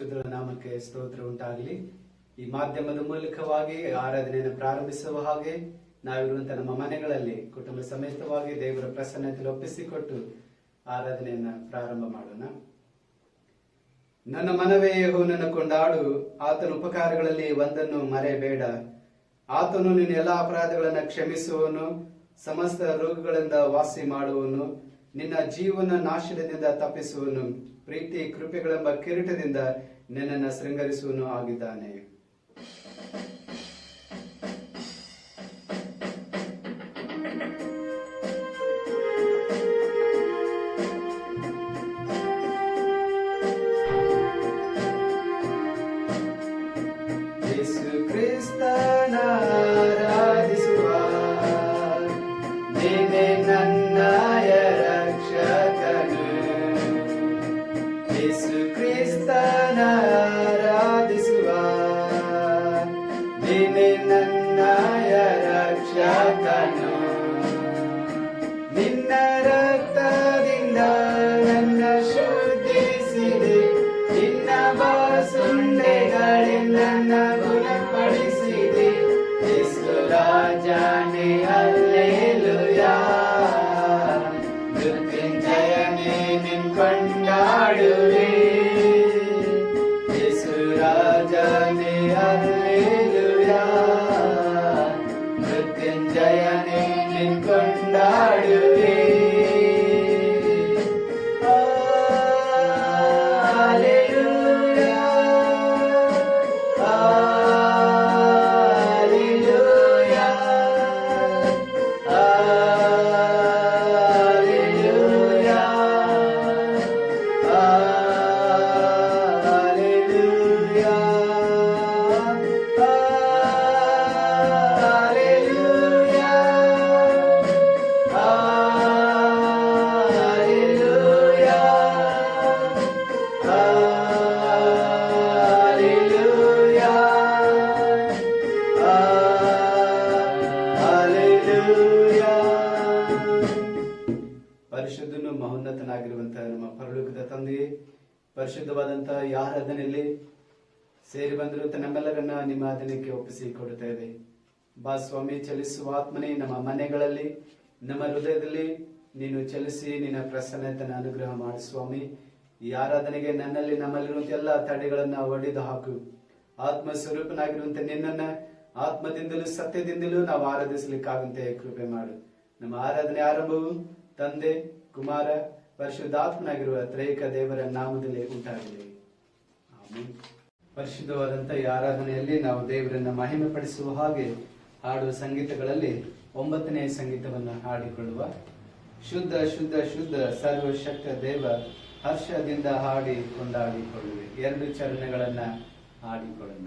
ಪರಿಶುದ್ಧ ನಾಮಕ್ಕೆ ಸ್ತೋತ್ರ ಉಂಟಾಗಲಿ. ಈ ಮಾಧ್ಯಮದ ಮೂಲಕವಾಗಿ ಆರಾಧನೆಯನ್ನು ಪ್ರಾರಂಭಿಸುವ ಹಾಗೆ ನಾವಿರುವಂತಹ ನಮ್ಮ ಮನೆಗಳಲ್ಲಿ ಕುಟುಂಬ ಸಮೇತವಾಗಿ ದೇವರ ಪ್ರಸನ್ನತೆಯಲ್ಲಿ ಒಪ್ಪಿಸಿಕೊಟ್ಟು ಆರಾಧನೆಯನ್ನ ಪ್ರಾರಂಭ ಮಾಡೋಣ. ನನ್ನ ಮನವೇ ಯೆಹೋವನನ್ನು ಕೊಂಡಾಡು, ಆತನ ಉಪಕಾರಗಳಲ್ಲಿ ಒಂದನ್ನು ಮರೆಯಬೇಡ. ಆತನು ನಿನ್ನ ಎಲ್ಲಾ ಅಪರಾಧಗಳನ್ನು ಕ್ಷಮಿಸುವನು, ಸಮಸ್ತ ರೋಗಗಳಿಂದ ವಾಸಿ ಮಾಡುವನು, ನಿನ್ನ ಜೀವನ ನಾಶನದಿಂದ ತಪ್ಪಿಸುವನು, ಪ್ರೀತಿ ಕೃಪೆಗಳೆಂಬ ಕಿರೀಟದಿಂದ ನಿನ್ನನ್ನು ಶೃಂಗರಿಸುವನು ಆಗಿದ್ದಾನೆ. ನಿನ್ನ ರಕ್ತದಿಂದ ನನ್ನ ಶುದ್ಧಿಸಿದೆ, ನಿನ್ನ ಬಾಸುಂಡೆಗಳಿಂದ ನನ್ನ ಗುಣಪಡಿಸಿದೆ. ಯೇಸು ರಾಜನೇ ಹಲ್ಲೆಲೂಯಾ, ಮೃತ್ಯುಂಜಯನೇ ನಿನ್ ಕೊಂಡಾಡುವೆ. ಯೇಸು ರಾಜನೇ ಹಲ್ಲೆಲೂಯಾ, ಮೃತ್ಯುಂಜಯನೇ ನಿನ್ ಕೊಂಡಾಡುವೆ. ಪರಿಶುದ್ಧನು ಮಹೋನ್ನತನಾಗಿರುವಂತಹ ನಮ್ಮ ಪರಲೋಕದ ತಂದೆಯೇ, ಪರಿಶುದ್ಧವಾದಂತಹ ಈ ಆರಾಧನೆಯಲ್ಲಿ ಸೇರಿ ಬಂದಿರುವಂತಹ ನಮ್ಮೆಲ್ಲರನ್ನ ನಿಮ್ಮ ಆಧೀನಕ್ಕೆ ಒಪ್ಪಿಸಿ ಕೊಡುತ್ತೇವೆ. ಬಾ ಸ್ವಾಮಿ, ಚಲಿಸುವ ಆತ್ಮನೇ ನಮ್ಮ ಮನೆಗಳಲ್ಲಿ, ನಮ್ಮ ಹೃದಯದಲ್ಲಿ ನೀನು ಚಲಿಸಿ ನಿನ್ನ ಪ್ರಸನ್ನತೆಯನ್ನು ಅನುಗ್ರಹ ಮಾಡಿ ಸ್ವಾಮಿ. ಈ ಆರಾಧನೆಗೆ ನನ್ನಲ್ಲಿ ನಮ್ಮಲ್ಲಿರುವಂತ ಎಲ್ಲ ತಡೆಗಳನ್ನ ಒಡೆದು ಹಾಕು. ಆತ್ಮ ಸ್ವರೂಪನಾಗಿರುವಂತ ನಿನ್ನನ್ನ ಆತ್ಮದಿಂದಲೂ ಸತ್ಯದಿಂದಲೂ ನಾವು ಆರಾಧಿಸಲಿಕ್ಕಾಗಂತೆ ಕೃಪೆ ಮಾಡು. ನಮ್ಮ ಆರಾಧನೆ ಆರಂಭವು ತಂದೆ, ಕುಮಾರ, ಪರಿಶುದ್ಧಾತ್ಮನಾಗಿರುವ ತ್ರೈಕ ದೇವರ ನಾಮದಲ್ಲಿ ಉಂಟಾಗಲಿ. ಆಮೆನ್. ಪರಿಶುದ್ಧವಾದಂತ ಈ ಆರಾಧನೆಯಲ್ಲಿ ನಾವು ದೇವರನ್ನ ಮಹಿಮೆ ಪಡಿಸುವ ಹಾಗೆ ಹಾಡುವ ಸಂಗೀತಗಳಲ್ಲಿ 9ನೇ ಸಂಗೀತವನ್ನು ಹಾಡಿಕೊಳ್ಳುವ. ಶುದ್ಧ ಶುದ್ಧ ಶುದ್ಧ ಸರ್ವಶಕ್ತ ದೇವ, ಹರ್ಷದಿಂದ ಹಾಡಿ ಕೊಂಡಾಡಿಕೊಳ್ಳುವೆ. 2 ಚರಣಗಳನ್ನ ಹಾಡಿಕೊಳ್ಳೋಣ.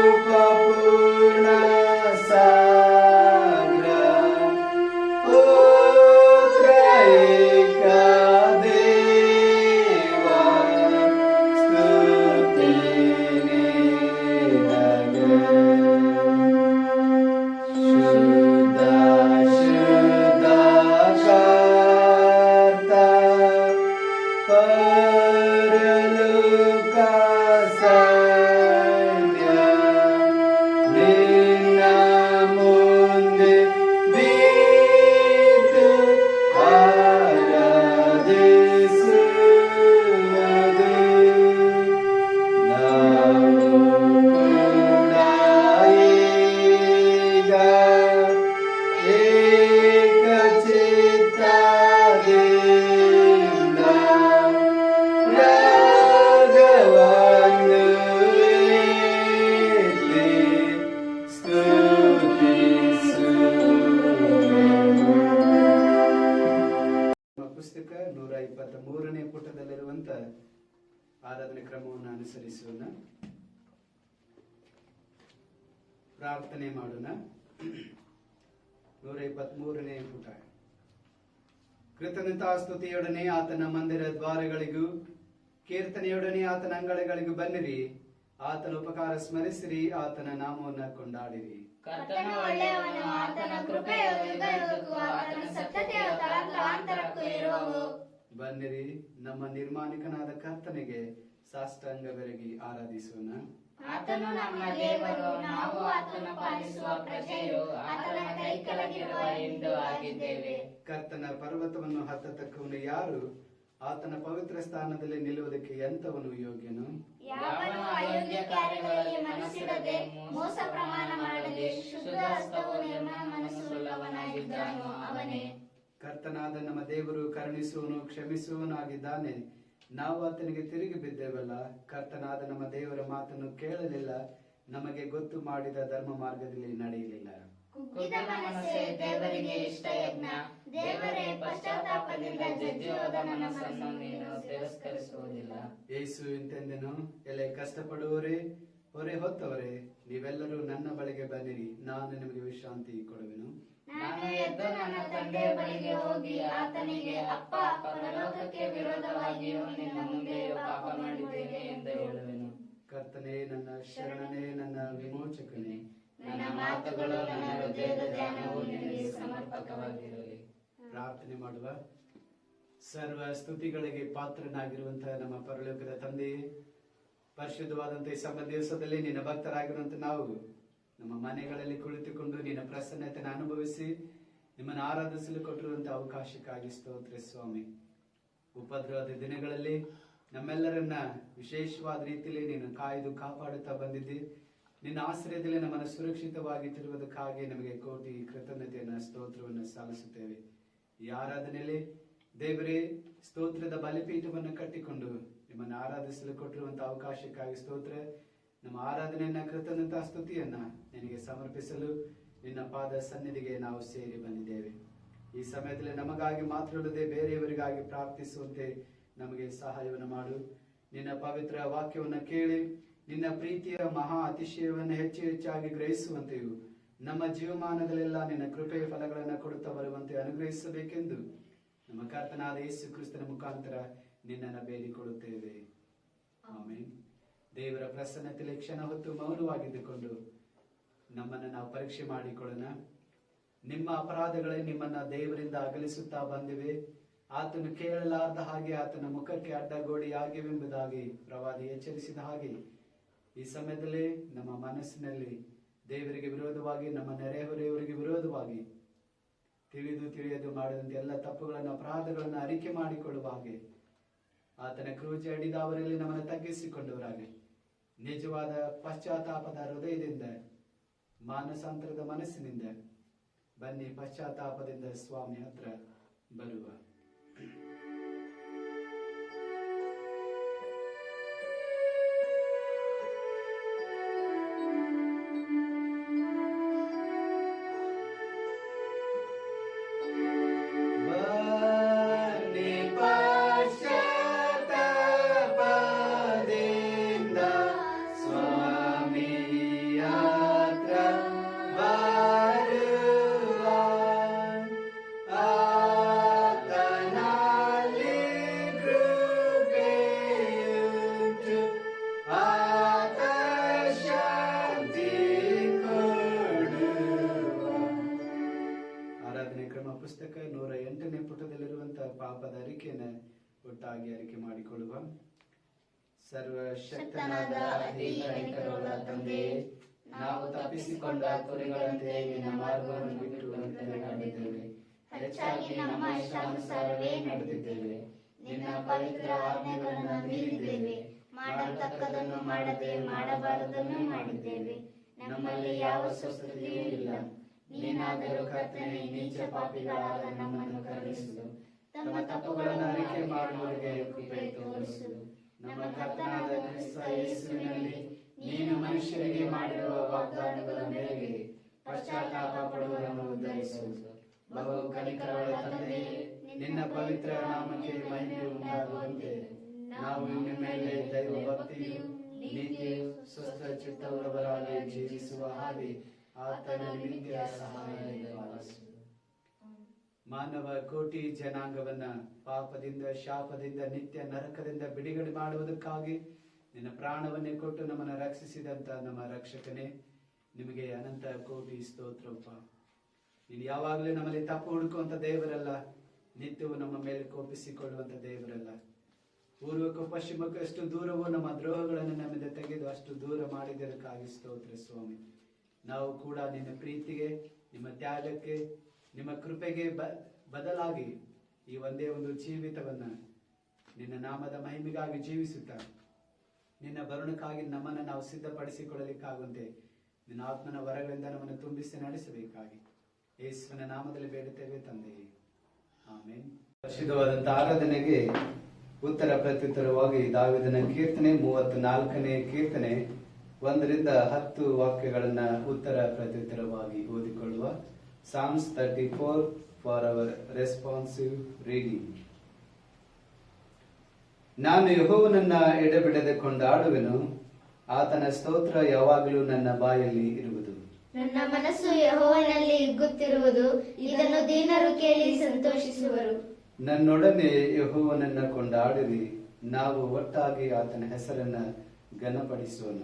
ಕೃಪಾಪೂರ್ಣ ಸಾಗರ ಆರಾಧನೆ ಕ್ರಮವನ್ನು ಅನುಸರಿಸೋಣ. ಪ್ರಾರ್ಥನೆ ಮಾಡೋಣ. 123ನೇ ಪುಟ. ಕೃತಜ್ಞತಾ ಸ್ತುತಿಯೊಡನೆ ಆತನ ಮಂದಿರ ದ್ವಾರಗಳಿಗೂ ಕೀರ್ತನೆಯೊಡನೆ ಆತನ ಅಂಗಳಗಳಿಗೂ ಬನ್ನಿರಿ. ಆತನ ಉಪಕಾರ ಸ್ಮರಿಸಿರಿ, ಆತನ ನಾಮವನ್ನು ಕೊಂಡಾಡಿರಿ. ಕರ್ತನು ಒಳ್ಳೆಯವನು, ಆತನ ಕೃಪೆಯು ಯುಗಯುಗಕ್ಕೂ ಆತನ ಸತ್ಯತೆಯು ತಲತಲಾಂತರಕ್ಕೂ ಇರುವವು. ಬನ್ನಿರಿ, ನಮ್ಮ ನಿರ್ಮಾಣಿಕನಾದ ಕರ್ತನಿಗೆ ಸಾಷ್ಟಾಂಗ ಬೆರಗಿ ಆರಾಧಿಸೋಣ. ಆತನು ನಮ್ಮ ದೇವರು, ನಾವು ಆತನ ಪಾಲಿಸುವ ಪ್ರಜೆಯು, ಆತನ ಕೈ ಕೆಳಗಿರುವ ಹಿಂಡು ಆಗಿದ್ದೇವೆ. ಕರ್ತನ ಪರ್ವತವನ್ನು ಹತ್ತತಕ್ಕವನು ಯಾರು? ಆತನ ಪವಿತ್ರ ಸ್ಥಾನದಲ್ಲಿ ನಿಲ್ಲುವುದಕ್ಕೆ ಎಂತವನು ಯೋಗ್ಯನು? ಯಾವನು ಅಯೋಗ್ಯ ಕಾರ್ಯಗಳಲ್ಲಿ ಮನಸ್ಸಿಡದೆ ಮೋಸ ಪ್ರಮಾಣ ಮಾಡದೆ ಶುದ್ಧ ಹಸ್ತವೂ ನಿರ್ಮಲ ಮನಸ್ಸುಳ್ಳವನಾಗಿದ್ದಾನೋ ಅವನೇ. ಕರ್ತನಾದ ನಮ್ಮ ದೇವರು ಕರುಣಿಸುವನು, ಕ್ಷಮಿಸುವನಾಗಿದ್ದಾನೆ. ನಾವು ಆತನಿಗೆ ತಿರುಗಿ ಬಿದ್ದೇವಲ್ಲ. ಕರ್ತನಾದ ನಮ್ಮ ದೇವರ ಮಾತನ್ನು ಕೇಳಲಿಲ್ಲ, ನಮಗೆ ಗೊತ್ತು ಮಾಡಿದ ಧರ್ಮ ಮಾರ್ಗದಲ್ಲಿ ನಡೆಯಲಿಲ್ಲ. ಕುಗ್ಗಿದ ಮನಸ್ಸೇ ದೇವರಿಗೆ ಇಷ್ಟ ಯಜ್ಞ, ದೇವರೇ ಪಶ್ಚಾತ್ತಾಪದಿಂದ ಜಜ್ಜಿಹೋದ ಮನಸ್ಸನ್ನು ನೀನು ತಿರಸ್ಕರಿಸುವುದಿಲ್ಲ. ಯೇಸು ಇಂತೆಂದನು, ಎಲೆ ಕಷ್ಟಪಡುವವರೇ, ಹೊರೆ ಹೊತ್ತವರೇ, ನೀವೆಲ್ಲರೂ ನನ್ನ ಬಳಿಗೆ ಬನ್ನಿರಿ, ನಾನು ನಿಮಗೆ ವಿಶ್ರಾಂತಿ ಕೊಡುವೆನು. ನಾನು ಎದ್ದು ನನ್ನ ತಂದೆಯ ಬಳಿಗೆ ಹೋಗಿ ಆತನಿಗೆ, ಅಪ್ಪ, ಪರಲೋಕಕ್ಕೆ ವಿರೋಧವಾಗಿಯೂ ನಿನ್ನ ಮುಂದೆಯೂ ಪಾಪ ಮಾಡಿದ್ದೇನೆ ಎಂದು ಹೇಳುವೆನು. ಕರ್ತನೇ, ನನ್ನ ಶರಣನೇ, ನನ್ನ ವಿಮೋಚಕನೇ, ನನ್ನ ಮಾತುಗಳು ನನ್ನ ಹೃದಯದ ಧ್ಯಾನವು ನಿನಗೆ ಸಮರ್ಪಕವಾಗಿರಲಿ. ಪ್ರಾರ್ಥನೆ ಮಾಡುವ. ಸರ್ವ ಸ್ತುತಿಗಳಿಗೆ ಪಾತ್ರನಾಗಿರುವಂತಹ ನಮ್ಮ ಪರಲೋಕದ ತಂದೆಯೇ, ಪರಿಶುದ್ಧವಾದಂತಹ ಈ ಸಭಾ ದಿವಸದಲ್ಲಿ ನಿನ್ನ ಭಕ್ತರಾಗಿರುವಂತ ನಾವು ನಮ್ಮ ಮನೆಗಳಲ್ಲಿ ಕುಳಿತುಕೊಂಡು ನಿನ್ನ ಪ್ರಸನ್ನತೆಯನ್ನು ಅನುಭವಿಸಿ ನಿಮ್ಮನ್ನು ಆರಾಧಿಸಲು ಕೊಟ್ಟಿರುವಂತಹ ಅವಕಾಶಕ್ಕಾಗಿ ಸ್ತೋತ್ರ ಸ್ವಾಮಿ. ಉಪದ್ರವದ ದಿನಗಳಲ್ಲಿ ನಮ್ಮೆಲ್ಲರನ್ನ ವಿಶೇಷವಾದ ರೀತಿಯಲ್ಲಿ ನೀನು ಕಾಯ್ದು ಕಾಪಾಡುತ್ತಾ ಬಂದಿದ್ದಿ. ನಿನ್ನ ಆಶ್ರಯದಲ್ಲಿ ನಮ್ಮನ್ನು ಸುರಕ್ಷಿತವಾಗಿಟ್ಟಿರುವುದಕ್ಕಾಗಿ ನಮಗೆ ಕೋಟಿ ಕೃತಜ್ಞತೆಯನ್ನ ಸ್ತೋತ್ರವನ್ನು ಸಲ್ಲಿಸುತ್ತೇವೆ. ಈ ಆರಾಧನೆಯಲ್ಲಿ ದೇವರೇ, ಸ್ತೋತ್ರದ ಬಲಿಪೀಠವನ್ನು ಕಟ್ಟಿಕೊಂಡು ನಿಮ್ಮನ್ನು ಆರಾಧಿಸಲು ಕೊಟ್ಟಿರುವಂತಹ ಅವಕಾಶಕ್ಕಾಗಿ ಸ್ತೋತ್ರ. ನಮ್ಮ ಆರಾಧನೆಯನ್ನ, ಕೃತಜ್ಞತಾ ಸ್ತುತಿಯನ್ನ ನಿನಗೆ ಸಮರ್ಪಿಸಲು ನಿನ್ನ ಪಾದ ಸನ್ನಿಧಿಗೆ ನಾವು ಸೇರಿ ಬಂದಿದ್ದೇವೆ. ಈ ಸಮಯದಲ್ಲಿ ನಮಗಾಗಿ ಮಾತ್ರ ಅಲ್ಲದೆ ಬೇರೆಯವರಿಗಾಗಿ ಪ್ರಾರ್ಥಿಸುವಂತೆ ನಮಗೆ ಸಹಾಯವನ್ನು ಮಾಡು. ನಿನ್ನ ಪವಿತ್ರ ವಾಕ್ಯವನ್ನು ಕೇಳಿ ನಿನ್ನ ಪ್ರೀತಿಯ ಮಹಾ ಅತಿಶಯವನ್ನು ಹೆಚ್ಚು ಹೆಚ್ಚಾಗಿ ಗ್ರಹಿಸುವಂತೆಯೂ ನಮ್ಮ ಜೀವಮಾನಗಳೆಲ್ಲ ನಿನ್ನ ಕೃಪೆಯ ಫಲಗಳನ್ನು ಕೊಡುತ್ತಾ ಬರುವಂತೆ ಅನುಗ್ರಹಿಸಬೇಕೆಂದು ನಮ್ಮ ಕರ್ತನಾದ ಯೇಸು ಕ್ರಿಸ್ತನ ಮುಖಾಂತರ ನಿನ್ನನ್ನು ಬೇಡಿಕೊಳ್ಳುತ್ತೇವೆ. ಆಮೆನ್. ದೇವರ ಪ್ರಸನ್ನತೆಯಲ್ಲಿ ಕ್ಷಣ ಹೊತ್ತು ಮೌನವಾಗಿದ್ದುಕೊಂಡು ನಮ್ಮನ್ನು ನಾವು ಪರೀಕ್ಷೆ ಮಾಡಿಕೊಳ್ಳೋಣ. ನಿಮ್ಮ ಅಪರಾಧಗಳೇ ನಿಮ್ಮನ್ನ ದೇವರಿಂದ ಅಗಲಿಸುತ್ತಾ ಬಂದಿವೆ. ಆತನು ಕೇಳಲಾರದ ಹಾಗೆ ಆತನ ಮುಖಕ್ಕೆ ಅಡ್ಡಗೋಡೆಯಾಗಿವೆಂಬುದಾಗಿ ಪ್ರವಾದಿ ಎಚ್ಚರಿಸಿದ ಹಾಗೆ ಈ ಸಮಯದಲ್ಲಿ ನಮ್ಮ ಮನಸ್ಸಿನಲ್ಲಿ ದೇವರಿಗೆ ವಿರೋಧವಾಗಿ, ನಮ್ಮ ನೆರೆಹೊರೆಯವರಿಗೆ ವಿರೋಧವಾಗಿ ತಿಳಿದು ತಿಳಿಯದು ಮಾಡಿದಂತೆ ಎಲ್ಲ ತಪ್ಪುಗಳನ್ನು, ಅಪರಾಧಗಳನ್ನು ಅರಿಕೆ ಮಾಡಿಕೊಳ್ಳುವ ಹಾಗೆ ಆತನ ಕ್ರೂಜಿ ಅಡಿದವರಲ್ಲಿ ನಮ್ಮನ್ನು ತಗ್ಗಿಸಿಕೊಂಡವರಾಗಿ ನಿಜವಾದ ಪಶ್ಚಾತ್ತಾಪದ ಹೃದಯದಿಂದ, ಮಾನಸಾಂತರದ ಮನಸ್ಸಿನಿಂದ ಬನ್ನಿ, ಪಶ್ಚಾತ್ತಾಪದಿಂದ ಸ್ವಾಮಿ ಹತ್ರ ಬರುವ. ಪುಸ್ತಕ 108ನೇ ಪುಟದಲ್ಲಿರುವಂತಹ ಪಾಪದ ಅರಿಕೆಯನ್ನು ಒಟ್ಟಾಗಿ ಅರಿಕೆ ಮಾಡಿಕೊಳ್ಳುವ. ಸರ್ವಶಕ್ತನಾದ ಅಧಿಕಾರಿಗಳ ತಂದೆಯೇ, ನಾವು ತಪ್ಪಿಸಿಕೊಂಡ ಕುರಿಗಳಂತೆ ನಿನ್ನ ಮಾರ್ಗವನ್ನು ಬಿಟ್ಟು ನಡೆದಿದ್ದೇವೆ. ಹೆಚ್ಚಾಗಿ ನಮ್ಮ ಇಷ್ಟಾನುಸಾರವೇ ನಡೆದಿದ್ದೇವೆ. ನಿನ್ನ ಪವಿತ್ರ ಆಜ್ಞೆಗಳನ್ನು ಮೀರಿದ್ದೇವೆ. ಮಾಡತಕ್ಕದನ್ನು ಮಾಡದೆ ಮಾಡಬಾರದನ್ನು ಮಾಡಿದ್ದೇವೆ. ನಮ್ಮಲ್ಲಿ ಯಾವ ಸ್ವಸ್ಥತೆಯೂ ಇಲ್ಲ. ನೀನಾದರೂ ಕರ್ತನೇ, ನೀಚ ಪಾಪಿಗಳಾದ ನಮ್ಮನ್ನು ಕರುಣಿಸು. ತಮ್ಮ ತಪ್ಪುಗಳನ್ನು ಅರಿಕೆ ಮಾಡುವವರಿಗೆ ಕೃಪೆ ತೋರಿಸು. ನಮ್ಮ ಕರ್ತನಾದ ಕ್ರಿಸ್ತ ಯೇಸುವಿನಲ್ಲಿ ನೀನು ಮನುಷ್ಯರಿಗೆ ಮಾಡಿರುವ ವಾಗ್ದಾನಗಳ ಮೇರೆಗೆ ಪಶ್ಚಾತ್ತಾಪ ಪಡುವವರನ್ನು ಉದ್ಧರಿಸು. ಬಹು ಕನಿಕರಗಳ ತಂದೆಯೇ, ನಿನ್ನ ಪವಿತ್ರ ನಾಮಕ್ಕೆ ಮಹಿಮೆ ಉಂಟಾಗುವಂತೆ ನಾವು ನಿಮ್ಮ ಮೇಲೆ ದೈವ ಭಕ್ತಿಯು ನೀತಿಯು ಸ್ವಸ್ಥ ಚಿತ್ತವುಳ್ಳವರಾಗಿ ಜೀವಿಸುವ ಹಾಗೆ ಆತನ ನಿಮಿತ್ತ ಸಹಾಯ ಮಾಡಿಸು. ಮಾನವ ಕೋಟಿ ಜನಾಂಗವನ್ನ ಪಾಪದಿಂದ ಶಾಪದಿಂದ ನಿತ್ಯ ನರಕದಿಂದ ಬಿಡುಗಡೆ ಮಾಡುವುದಕ್ಕಾಗಿ ನಿನ್ನ ಪ್ರಾಣವನ್ನೇ ಕೊಟ್ಟು ನಮ್ಮನ್ನು ರಕ್ಷಿಸಿದಂತ ನಮ್ಮ ರಕ್ಷಕನೇ, ನಿಮಗೆ ಅನಂತ ಕೋಟಿ ಸ್ತೋತ್ರಪ್ಪ. ನೀನು ಯಾವಾಗಲೂ ನಮ್ಮಲ್ಲಿ ತಪ್ಪು ಹುಡುಕುವಂತ ದೇವರಲ್ಲ, ನಿತ್ಯವೂ ನಮ್ಮ ಮೇಲೆ ಕೋಪಿಸಿಕೊಳ್ಳುವಂತ ದೇವರಲ್ಲ. ಪೂರ್ವಕ್ಕೂ ಪಶ್ಚಿಮಕ್ಕೂ ಎಷ್ಟು ದೂರವೂ ನಮ್ಮ ದ್ರೋಹಗಳನ್ನು ನಮ್ಮಿಂದ ತೆಗೆದು ಅಷ್ಟು ದೂರ ಮಾಡಿದ್ದಕ್ಕಾಗಿ ಸ್ತೋತ್ರ ಸ್ವಾಮಿ. ನಾವು ಕೂಡ ನಿನ್ನ ಪ್ರೀತಿಗೆ, ನಿಮ್ಮ ತ್ಯಾಗಕ್ಕೆ, ನಿಮ್ಮ ಕೃಪೆಗೆ ಬದಲಾಗಿ ಈ ಒಂದೇ ಒಂದು ಜೀವಿತವನ್ನ ನಿನ್ನ ನಾಮದ ಮಹಿಮೆಗಾಗಿ ಜೀವಿಸುತ್ತಾ ನಿನ್ನ ಬರುಣಕ್ಕಾಗಿ ನಮ್ಮನ್ನು ನಾವು ಸಿದ್ಧಪಡಿಸಿಕೊಳ್ಳಲಿಕ್ಕಾಗುವಂತೆ ನಿನ್ನ ಆತ್ಮನ ವರಗಳಿಂದ ನಮ್ಮನ್ನು ತುಂಬಿಸಿ ನಡೆಸಬೇಕಾಗಿ ಯೇಸುವಿನ ನಾಮದಲ್ಲಿ ಬೇಡುತ್ತೇವೆ ತಂದೆಯೇ, ಆಮೆನ್. ಪರಿಶುದ್ಧವಾದಂತಹ ಆರಾಧನೆಗೆ ಉತ್ತರ ಪ್ರತ್ಯುತ್ತರವಾಗಿ ದಾವೀದನ ಕೀರ್ತನೆ 34ನೇ ಕೀರ್ತನೆ 1ರಿಂದ 10 ವಾಕ್ಯಗಳನ್ನ ಉತ್ತರ ಪ್ರತ್ಯುತ್ತರವಾಗಿ ಓದಿಕೊಳ್ಳುವ. Psalms 34 for our responsive reading. ನಾನು ಯೆಹೋವನನ್ನ ಎಡೆಬಿಡದೆ ಕೊಂಡಾಡುವೆನು, ಆತನ ಸ್ತೋತ್ರ ಯಾವಾಗಲೂ ನನ್ನ ಬಾಯಲ್ಲಿ ಇರುವುದು. ನನ್ನ ಮನಸ್ಸು ಯೆಹೋವನಲ್ಲಿ ಹಿಗ್ಗುತ್ತಿರುವುದು, ಇದನ್ನು ದೀನರು ಕೇಳಿ ಸಂತೋಷಿಸುವರು. ನನ್ನೊಡನೆ ಯೆಹೋವನನ್ನ ಕೊಂಡಾಡಿರಿ, ನಾವು ಒಟ್ಟಾಗಿ ಆತನ ಹೆಸರನ್ನ ಘನಪಡಿಸೋಣ.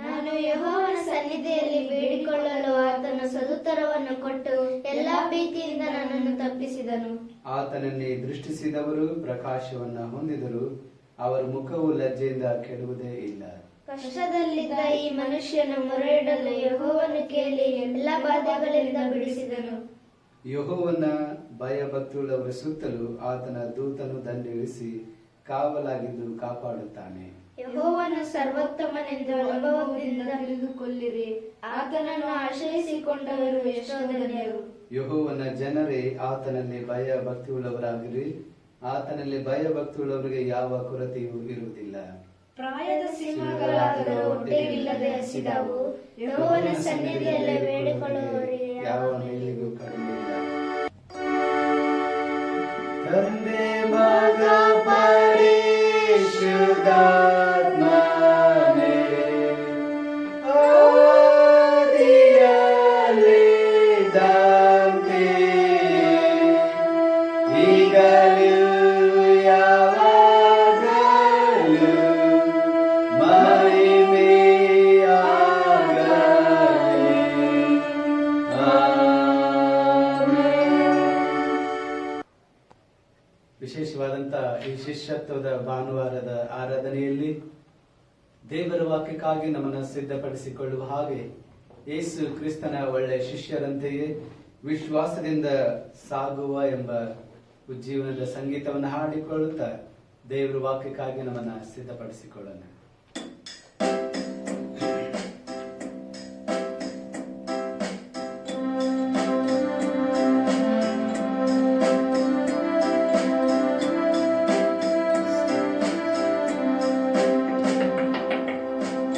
ನಾನು ಯೆಹೋವನ ಸನ್ನಿಧಿಯಲ್ಲಿ ಬೇಡಿಕೊಳ್ಳಲು ಆತನ ಸದುತ್ತರವನ್ನು ಕೊಟ್ಟು ಎಲ್ಲಾ ಭೀತಿಯಿಂದ ನನ್ನನ್ನು ತಪ್ಪಿಸಿದನು. ಆತನನ್ನೇ ದೃಷ್ಟಿಸಿದವರು ಪ್ರಕಾಶವನ್ನ ಹೊಂದಿದರು, ಅವರ ಮುಖವು ಲಜ್ಜೆಯಿಂದ ಕೆಡುವುದೇ ಇಲ್ಲ. ಕಷ್ಟದಲ್ಲಿದ್ದ ಈ ಮನುಷ್ಯನ ಮೊರೆಯಿಡಲು ಯೆಹೋವನು ಕೇಳಿ ಎಲ್ಲಾ ಬಾಧೆಗಳಿಂದ ಬಿಡಿಸಿದನು. ಯೆಹೋವನ ಭಯಭಕ್ತಿಯುಳ್ಳವರ ಸುತ್ತಲೂ ಆತನ ದೂತನು ದಂಡಿಳಿಸಿ ಕಾವಲಾಗಿದ್ದು ಕಾಪಾಡುತ್ತಾನೆ. ಯೆಹೋವನು ಸರ್ವೋತ್ತಮನೆಂದು ಅನುಭವದಿಂದ ತಿಳಿದುಕೊಳ್ಳಿರಿ, ಆತನನ್ನು ಆಶ್ರಯಿಸಿಕೊಂಡವರು ಎಷ್ಟೋ ಧನ್ಯರು. ಯೆಹೋವನ ಜನರೇ, ಆತನಲ್ಲಿ ಭಯ ಭಕ್ತಿಯುಳ್ಳವರಾಗಿರಿ, ಆತನಲ್ಲಿ ಭಯ ಭಕ್ತಿಯುಳ್ಳವರಿಗೆ ಯಾವ ಕೊರತೆಯೂ ಇರುವುದಿಲ್ಲ. ಪ್ರಾಯದ ಸಿಂಹಗಳಾದರೂ ಹೊಟ್ಟೆಯಿಲ್ಲದೆ ಹಸಿದವು, ಯೆಹೋವನ ಸನ್ನಿಧಿಯಲ್ಲಿ ಬೇಡಿಕೊಳ್ಳುವವರಿಗೆ ಯಾವ ಮೇಲಿಗೂ ಕಡಿಮೆ ಇಲ್ಲ. ತಂದೆ ಮಗ ಪರಿಶುದ್ಧಾತ್ಮನೇ, ಆದಿಯಲ್ಲಿದ್ದಂತೆ ಈಗಲೂ ಯಾವಾಗಲೂ ಮಹಿಮೆಯಾಗಲಿ. ವಿಶೇಷವಾದಂತ ಈ ಶಿಷ್ಯತ್ವದ ಭಾನುವಾರದ ಆರಾಧನೆಯಲ್ಲಿ ದೇವರ ವಾಕ್ಯಕ್ಕಾಗಿ ನಮ್ಮನ್ನು ಸಿದ್ಧಪಡಿಸಿಕೊಳ್ಳುವ ಹಾಗೆ ಯೇಸು ಕ್ರಿಸ್ತನ ಒಳ್ಳೆಯ ಶಿಷ್ಯರಂತೆಯೇ ವಿಶ್ವಾಸದಿಂದ ಸಾಗುವ ಎಂಬ ಉಜ್ಜೀವನದ ಸಂಗೀತವನ್ನು ಹಾಡಿಕೊಳ್ಳುತ್ತಾ ದೇವರ ವಾಕ್ಯಕ್ಕಾಗಿ ನಮ್ಮನ್ನ ಸಿದ್ಧಪಡಿಸಿಕೊಳ್ಳೋಣ.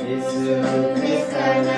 ಯೇಸು ಕ್ರಿಸ್ತನ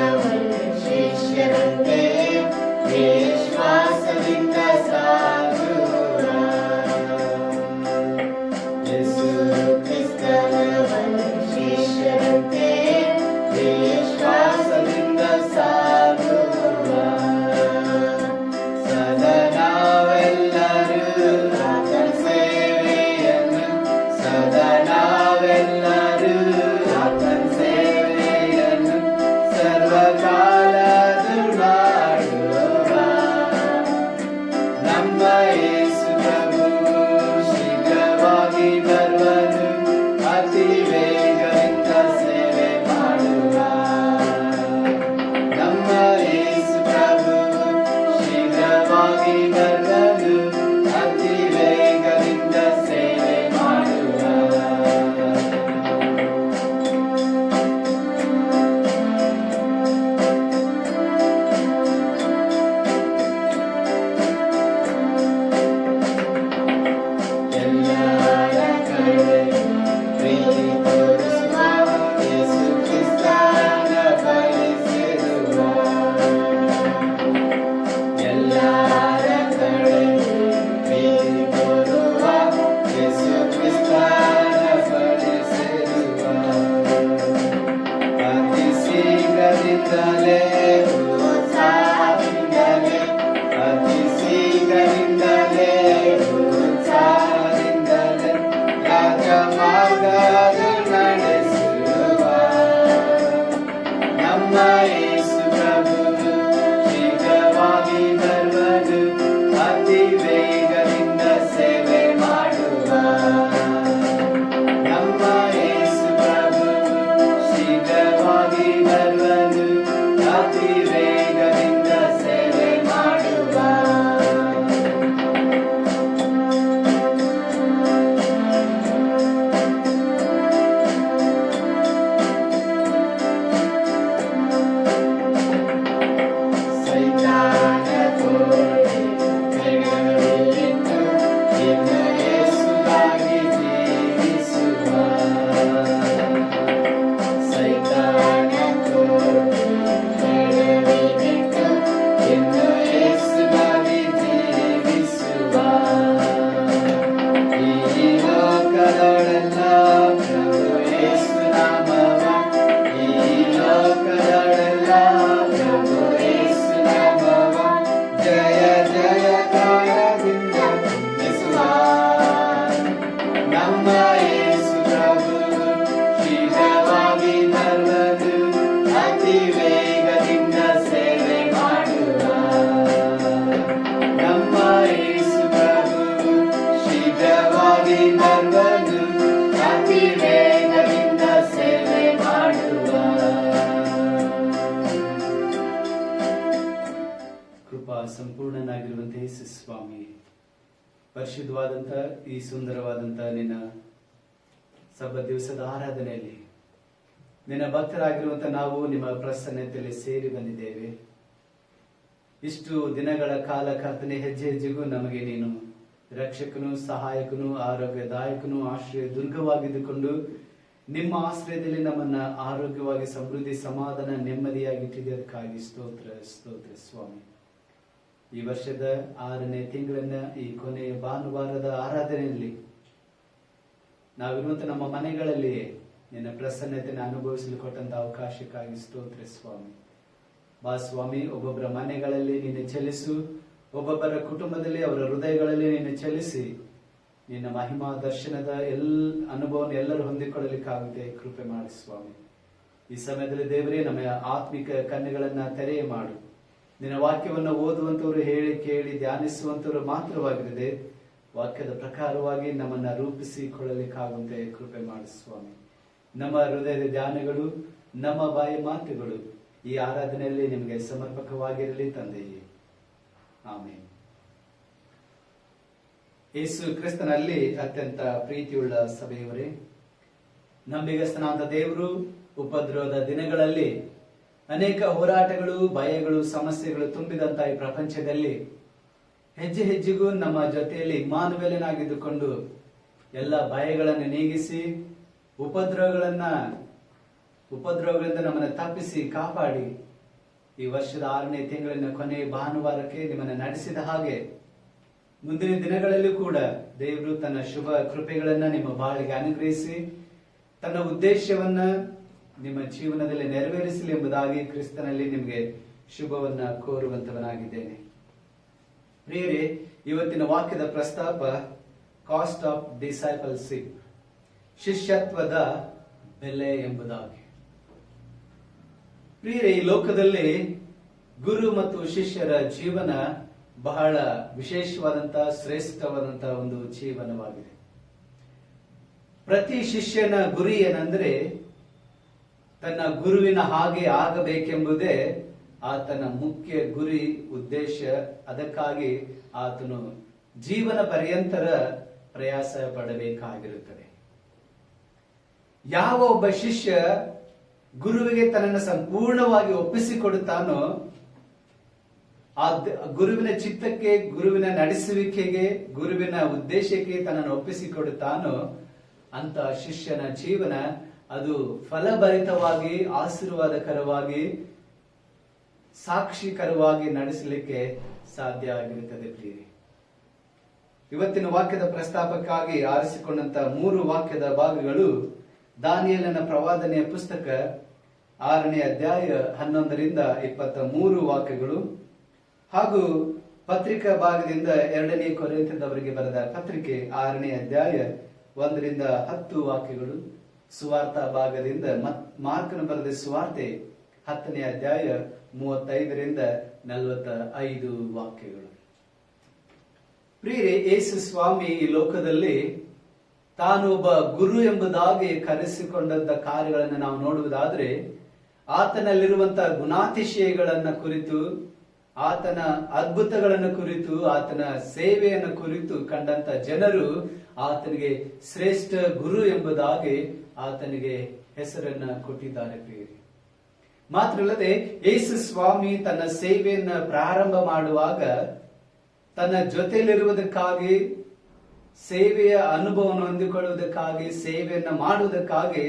ಕೃಪಾ ಸಂಪೂರ್ಣನಾಗಿರುವಂತೆ ಯೇಸು ಸ್ವಾಮಿ, ಪರಿಶುದ್ಧವಾದಂತ ಈ ಸುಂದರವಾದಂತ ನಿನ್ನ ಸಬ್ಬತ್ ದಿವಸದ ಆರಾಧನೆಯಲ್ಲಿ ನಿನ್ನ ಭಕ್ತರಾಗಿರುವಂತ ನಾವು ನಿಮ್ಮ ಪ್ರಸನ್ನತೆಯಲ್ಲಿ ಸೇರಿ ಬಂದಿದ್ದೇವೆ. ಇಷ್ಟು ದಿನಗಳ ಕಾಲ ಕರ್ತನೆ, ಹೆಜ್ಜೆ ಹೆಜ್ಜೆಗೂ ನಮಗೆ ನೀನು ರಕ್ಷಕನು, ಸಹಾಯಕನು, ಆರೋಗ್ಯದಾಯಕನು, ಆಶ್ರಯ ದುರ್ಗವಾಗಿದ್ದುಕೊಂಡು ನಿಮ್ಮ ಆಶ್ರಯದಲ್ಲಿ ನಮ್ಮನ್ನ ಆರೋಗ್ಯವಾಗಿ, ಸಮೃದ್ಧಿ, ಸಮಾಧಾನ, ನೆಮ್ಮದಿಯಾಗಿಟ್ಟಿದ್ದಕ್ಕಾಗಿ ಸ್ತೋತ್ರ ಸ್ತೋತ್ರ ಸ್ವಾಮಿ. ಈ ವರ್ಷದ 6ನೇ ತಿಂಗಳನ್ನ ಈ ಕೊನೆಯ ಭಾನುವಾರದ ಆರಾಧನೆಯಲ್ಲಿ ನಾವಿರುವಂತ ನಮ್ಮ ಮನೆಗಳಲ್ಲಿ ನಿನ್ನ ಪ್ರಸನ್ನತೆಯನ್ನು ಅನುಭವಿಸಲು ಕೊಟ್ಟಂತ ಅವಕಾಶಕ್ಕಾಗಿ ಸ್ತೋತ್ರ ಸ್ವಾಮಿ. ಬಾ ಸ್ವಾಮಿ, ಒಬ್ಬೊಬ್ಬರ ಮನೆಗಳಲ್ಲಿ ನೀನು ಚಲಿಸು, ಒಬ್ಬೊಬ್ಬರ ಕುಟುಂಬದಲ್ಲಿ ಅವರ ಹೃದಯಗಳಲ್ಲಿ ನೀನು ಚಲಿಸಿ ನಿನ್ನ ಮಹಿಮಾ ದರ್ಶನದ ಅನುಭವವನ್ನು ಎಲ್ಲರೂ ಹೊಂದಿಕೊಳ್ಳಲಿಕ್ಕಾಗುತ್ತೆ ಕೃಪೆ ಮಾಡಿ ಸ್ವಾಮಿ. ಈ ಸಮಯದಲ್ಲಿ ದೇವರೇ, ನಮ್ಮ ಆತ್ಮಿಕ ಕಣ್ಣುಗಳನ್ನ ತೆರೆಯ ಮಾಡು. ನಿನ್ನ ವಾಕ್ಯವನ್ನು ಓದುವಂತವರು, ಹೇಳಿ ಕೇಳಿ ಧ್ಯಾನಿಸುವಂತವರು ಮಾತ್ರವಾಗಿರದೆ ವಾಕ್ಯದ ಪ್ರಕಾರವಾಗಿ ನಮ್ಮನ್ನ ರೂಪಿಸಿಕೊಳ್ಳಲಿಕ್ಕಾಗುವಂತೆ ಕೃಪೆ ಮಾಡಿ ಸ್ವಾಮಿ. ನಮ್ಮ ಹೃದಯದ ಧ್ಯಾನಗಳು, ನಮ್ಮ ಬಾಯಿ ಮಾತುಗಳು ಈ ಆರಾಧನೆಯಲ್ಲಿ ನಿಮಗೆ ಸಮರ್ಪಕವಾಗಿರಲಿ ತಂದೆಯೇ. ಆಮೇಲೆ ಯೇಸು ಕ್ರಿಸ್ತನಲ್ಲಿ ಅತ್ಯಂತ ಪ್ರೀತಿಯುಳ್ಳ ಸಭೆಯವರೇ, ನಂಬಿಗಸ್ತನಾದ ದೇವರು ಉಪದ್ರವದ ದಿನಗಳಲ್ಲಿ ಅನೇಕ ಹೋರಾಟಗಳು, ಭಯಗಳು, ಸಮಸ್ಯೆಗಳು ತುಂಬಿದಂತ ಈ ಪ್ರಪಂಚದಲ್ಲಿ ಹೆಜ್ಜೆ ಹೆಜ್ಜೆಗೂ ನಮ್ಮ ಜೊತೆಯಲ್ಲಿ ಇಮ್ಮಾನುವೇಲನಾಗಿದ್ದುಕೊಂಡು ಎಲ್ಲ ಭಯಗಳನ್ನು ನೀಗಿಸಿ ಉಪದ್ರವಗಳಿಂದ ನಮ್ಮನ್ನು ತಪ್ಪಿಸಿ ಕಾಪಾಡಿ ಈ ವರ್ಷದ 6ನೇ ತಿಂಗಳಿನ ಕೊನೆಯ ಭಾನುವಾರಕ್ಕೆ ನಿಮ್ಮನ್ನು ನಡೆಸಿದ ಹಾಗೆ ಮುಂದಿನ ದಿನಗಳಲ್ಲೂ ಕೂಡ ದೇವರು ತನ್ನ ಶುಭ ಕೃಪೆಗಳನ್ನ ನಿಮ್ಮ ಬಾಳಿಗೆ ಅನುಗ್ರಹಿಸಿ ತನ್ನ ಉದ್ದೇಶವನ್ನ ನಿಮ್ಮ ಜೀವನದಲ್ಲಿ ನೆರವೇರಿಸಲಿ ಎಂಬುದಾಗಿ ಕ್ರಿಸ್ತನಲ್ಲಿ ನಿಮಗೆ ಶುಭವನ್ನ ಕೋರುವಂತವನಾಗಿದ್ದೇನೆ. ಪ್ರಿಯರೇ, ಇವತ್ತಿನ ವಾಕ್ಯದ ಪ್ರಸ್ತಾಪ ಕಾಸ್ಟ್ ಆಫ್ ಡಿಸೈಪಲ್ಶಿಪ್, ಶಿಷ್ಯತ್ವದ ಬೆಲೆ ಎಂಬುದಾಗಿ. ಪ್ರಿಯರೇ, ಈ ಲೋಕದಲ್ಲಿ ಗುರು ಮತ್ತು ಶಿಷ್ಯರ ಜೀವನ ಬಹಳ ವಿಶೇಷವಾದಂತ, ಶ್ರೇಷ್ಠವಾದಂತ ಒಂದು ಜೀವನವಾಗಿದೆ. ಪ್ರತಿ ಶಿಷ್ಯನ ಗುರಿ ಏನಂದ್ರೆ ತನ್ನ ಗುರುವಿನ ಹಾಗೆ ಆಗಬೇಕೆಂಬುದೇ ಆತನ ಮುಖ್ಯ ಗುರಿ, ಉದ್ದೇಶ. ಅದಕ್ಕಾಗಿ ಆತನು ಜೀವನ ಪರ್ಯಂತರ ಪ್ರಯಾಸ ಪಡಬೇಕಾಗಿರುತ್ತದೆ. ಯಾವ ಒಬ್ಬ ಶಿಷ್ಯ ಗುರುವಿಗೆ ತನ್ನನ್ನು ಸಂಪೂರ್ಣವಾಗಿ ಒಪ್ಪಿಸಿಕೊಡುತ್ತಾನೋ, ಆ ಗುರುವಿನ ಚಿತ್ತಕ್ಕೆ, ಗುರುವಿನ ನಡೆಸುವಿಕೆಗೆ, ಗುರುವಿನ ಉದ್ದೇಶಕ್ಕೆ ತನ್ನನ್ನು ಒಪ್ಪಿಸಿಕೊಡುತ್ತಾನೋ ಅಂತ ಶಿಷ್ಯನ ಜೀವನ ಅದು ಫಲಭರಿತವಾಗಿ, ಆಶೀರ್ವಾದಕರವಾಗಿ, ಸಾಕ್ಷಿಕರವಾಗಿ ನಡೆಸಲಿಕ್ಕೆ ಸಾಧ್ಯ ಆಗಿರುತ್ತದೆ. ಪ್ರಿಯರೇ, ಇವತ್ತಿನ ವಾಕ್ಯದ ಪ್ರಸ್ತಾಪಕ್ಕಾಗಿ ಆರಿಸಿಕೊಂಡಂತ 3 ವಾಕ್ಯದ ಭಾಗಗಳು ದಾನಿಯೇಲನ ಪ್ರವಾದನೆಯ ಪುಸ್ತಕ 6ನೇ ಅಧ್ಯಾಯ 11ರಿಂದ 23 ವಾಕ್ಯಗಳು, ಹಾಗೂ ಪತ್ರಿಕಾ ಭಾಗದಿಂದ 2ನೇ ಕೊರಿಂಥದವರಿಗೆ ಬರೆದ ಪತ್ರಿಕೆ 6ನೇ ಅಧ್ಯಾಯ 1ರಿಂದ 10 ವಾಕ್ಯಗಳು, ಸುವಾರ್ಥ ಭಾಗದಿಂದ ಮಾರ್ಕನ ಬರೆದ ಸುವಾರ್ತೆ 10ನೇ ಅಧ್ಯಾಯ 35ರಿಂದ 45 ವಾಕ್ಯಗಳು. ಪ್ರಿಯರೇ, ಯೇಸು ಸ್ವಾಮಿ ಈ ಲೋಕದಲ್ಲಿ ತಾನು ಒಬ್ಬ ಗುರು ಎಂಬುದಾಗಿ ಕರೆಸಿಕೊಂಡಂತ ಕಾರ್ಯಗಳನ್ನು ನಾವು ನೋಡುವುದಾದ್ರೆ, ಆತನಲ್ಲಿರುವಂತಹ ಗುಣಾತಿಶಯಗಳನ್ನ ಕುರಿತು, ಆತನ ಅದ್ಭುತಗಳನ್ನು ಕುರಿತು, ಆತನ ಸೇವೆಯನ್ನು ಕುರಿತು ಕಂಡಂತ ಜನರು ಆತನಿಗೆ ಶ್ರೇಷ್ಠ ಗುರು ಎಂಬುದಾಗಿ ಆತನಿಗೆ ಹೆಸರನ್ನ ಕೊಟ್ಟಿದ್ದಾರೆ. ಪ್ರಿಯರೇ, ಮಾತ್ರ ಅಲ್ಲದೆ ಯೇಸು ಸ್ವಾಮಿ ತನ್ನ ಸೇವೆಯನ್ನ ಪ್ರಾರಂಭ ಮಾಡುವಾಗ ತನ್ನ ಜೊತೆಯಲ್ಲಿರುವುದಕ್ಕಾಗಿ, ಸೇವೆಯ ಅನುಭವವನ್ನು ಹೊಂದಿಕೊಳ್ಳುವುದಕ್ಕಾಗಿ, ಸೇವೆಯನ್ನ ಮಾಡುವುದಕ್ಕಾಗಿ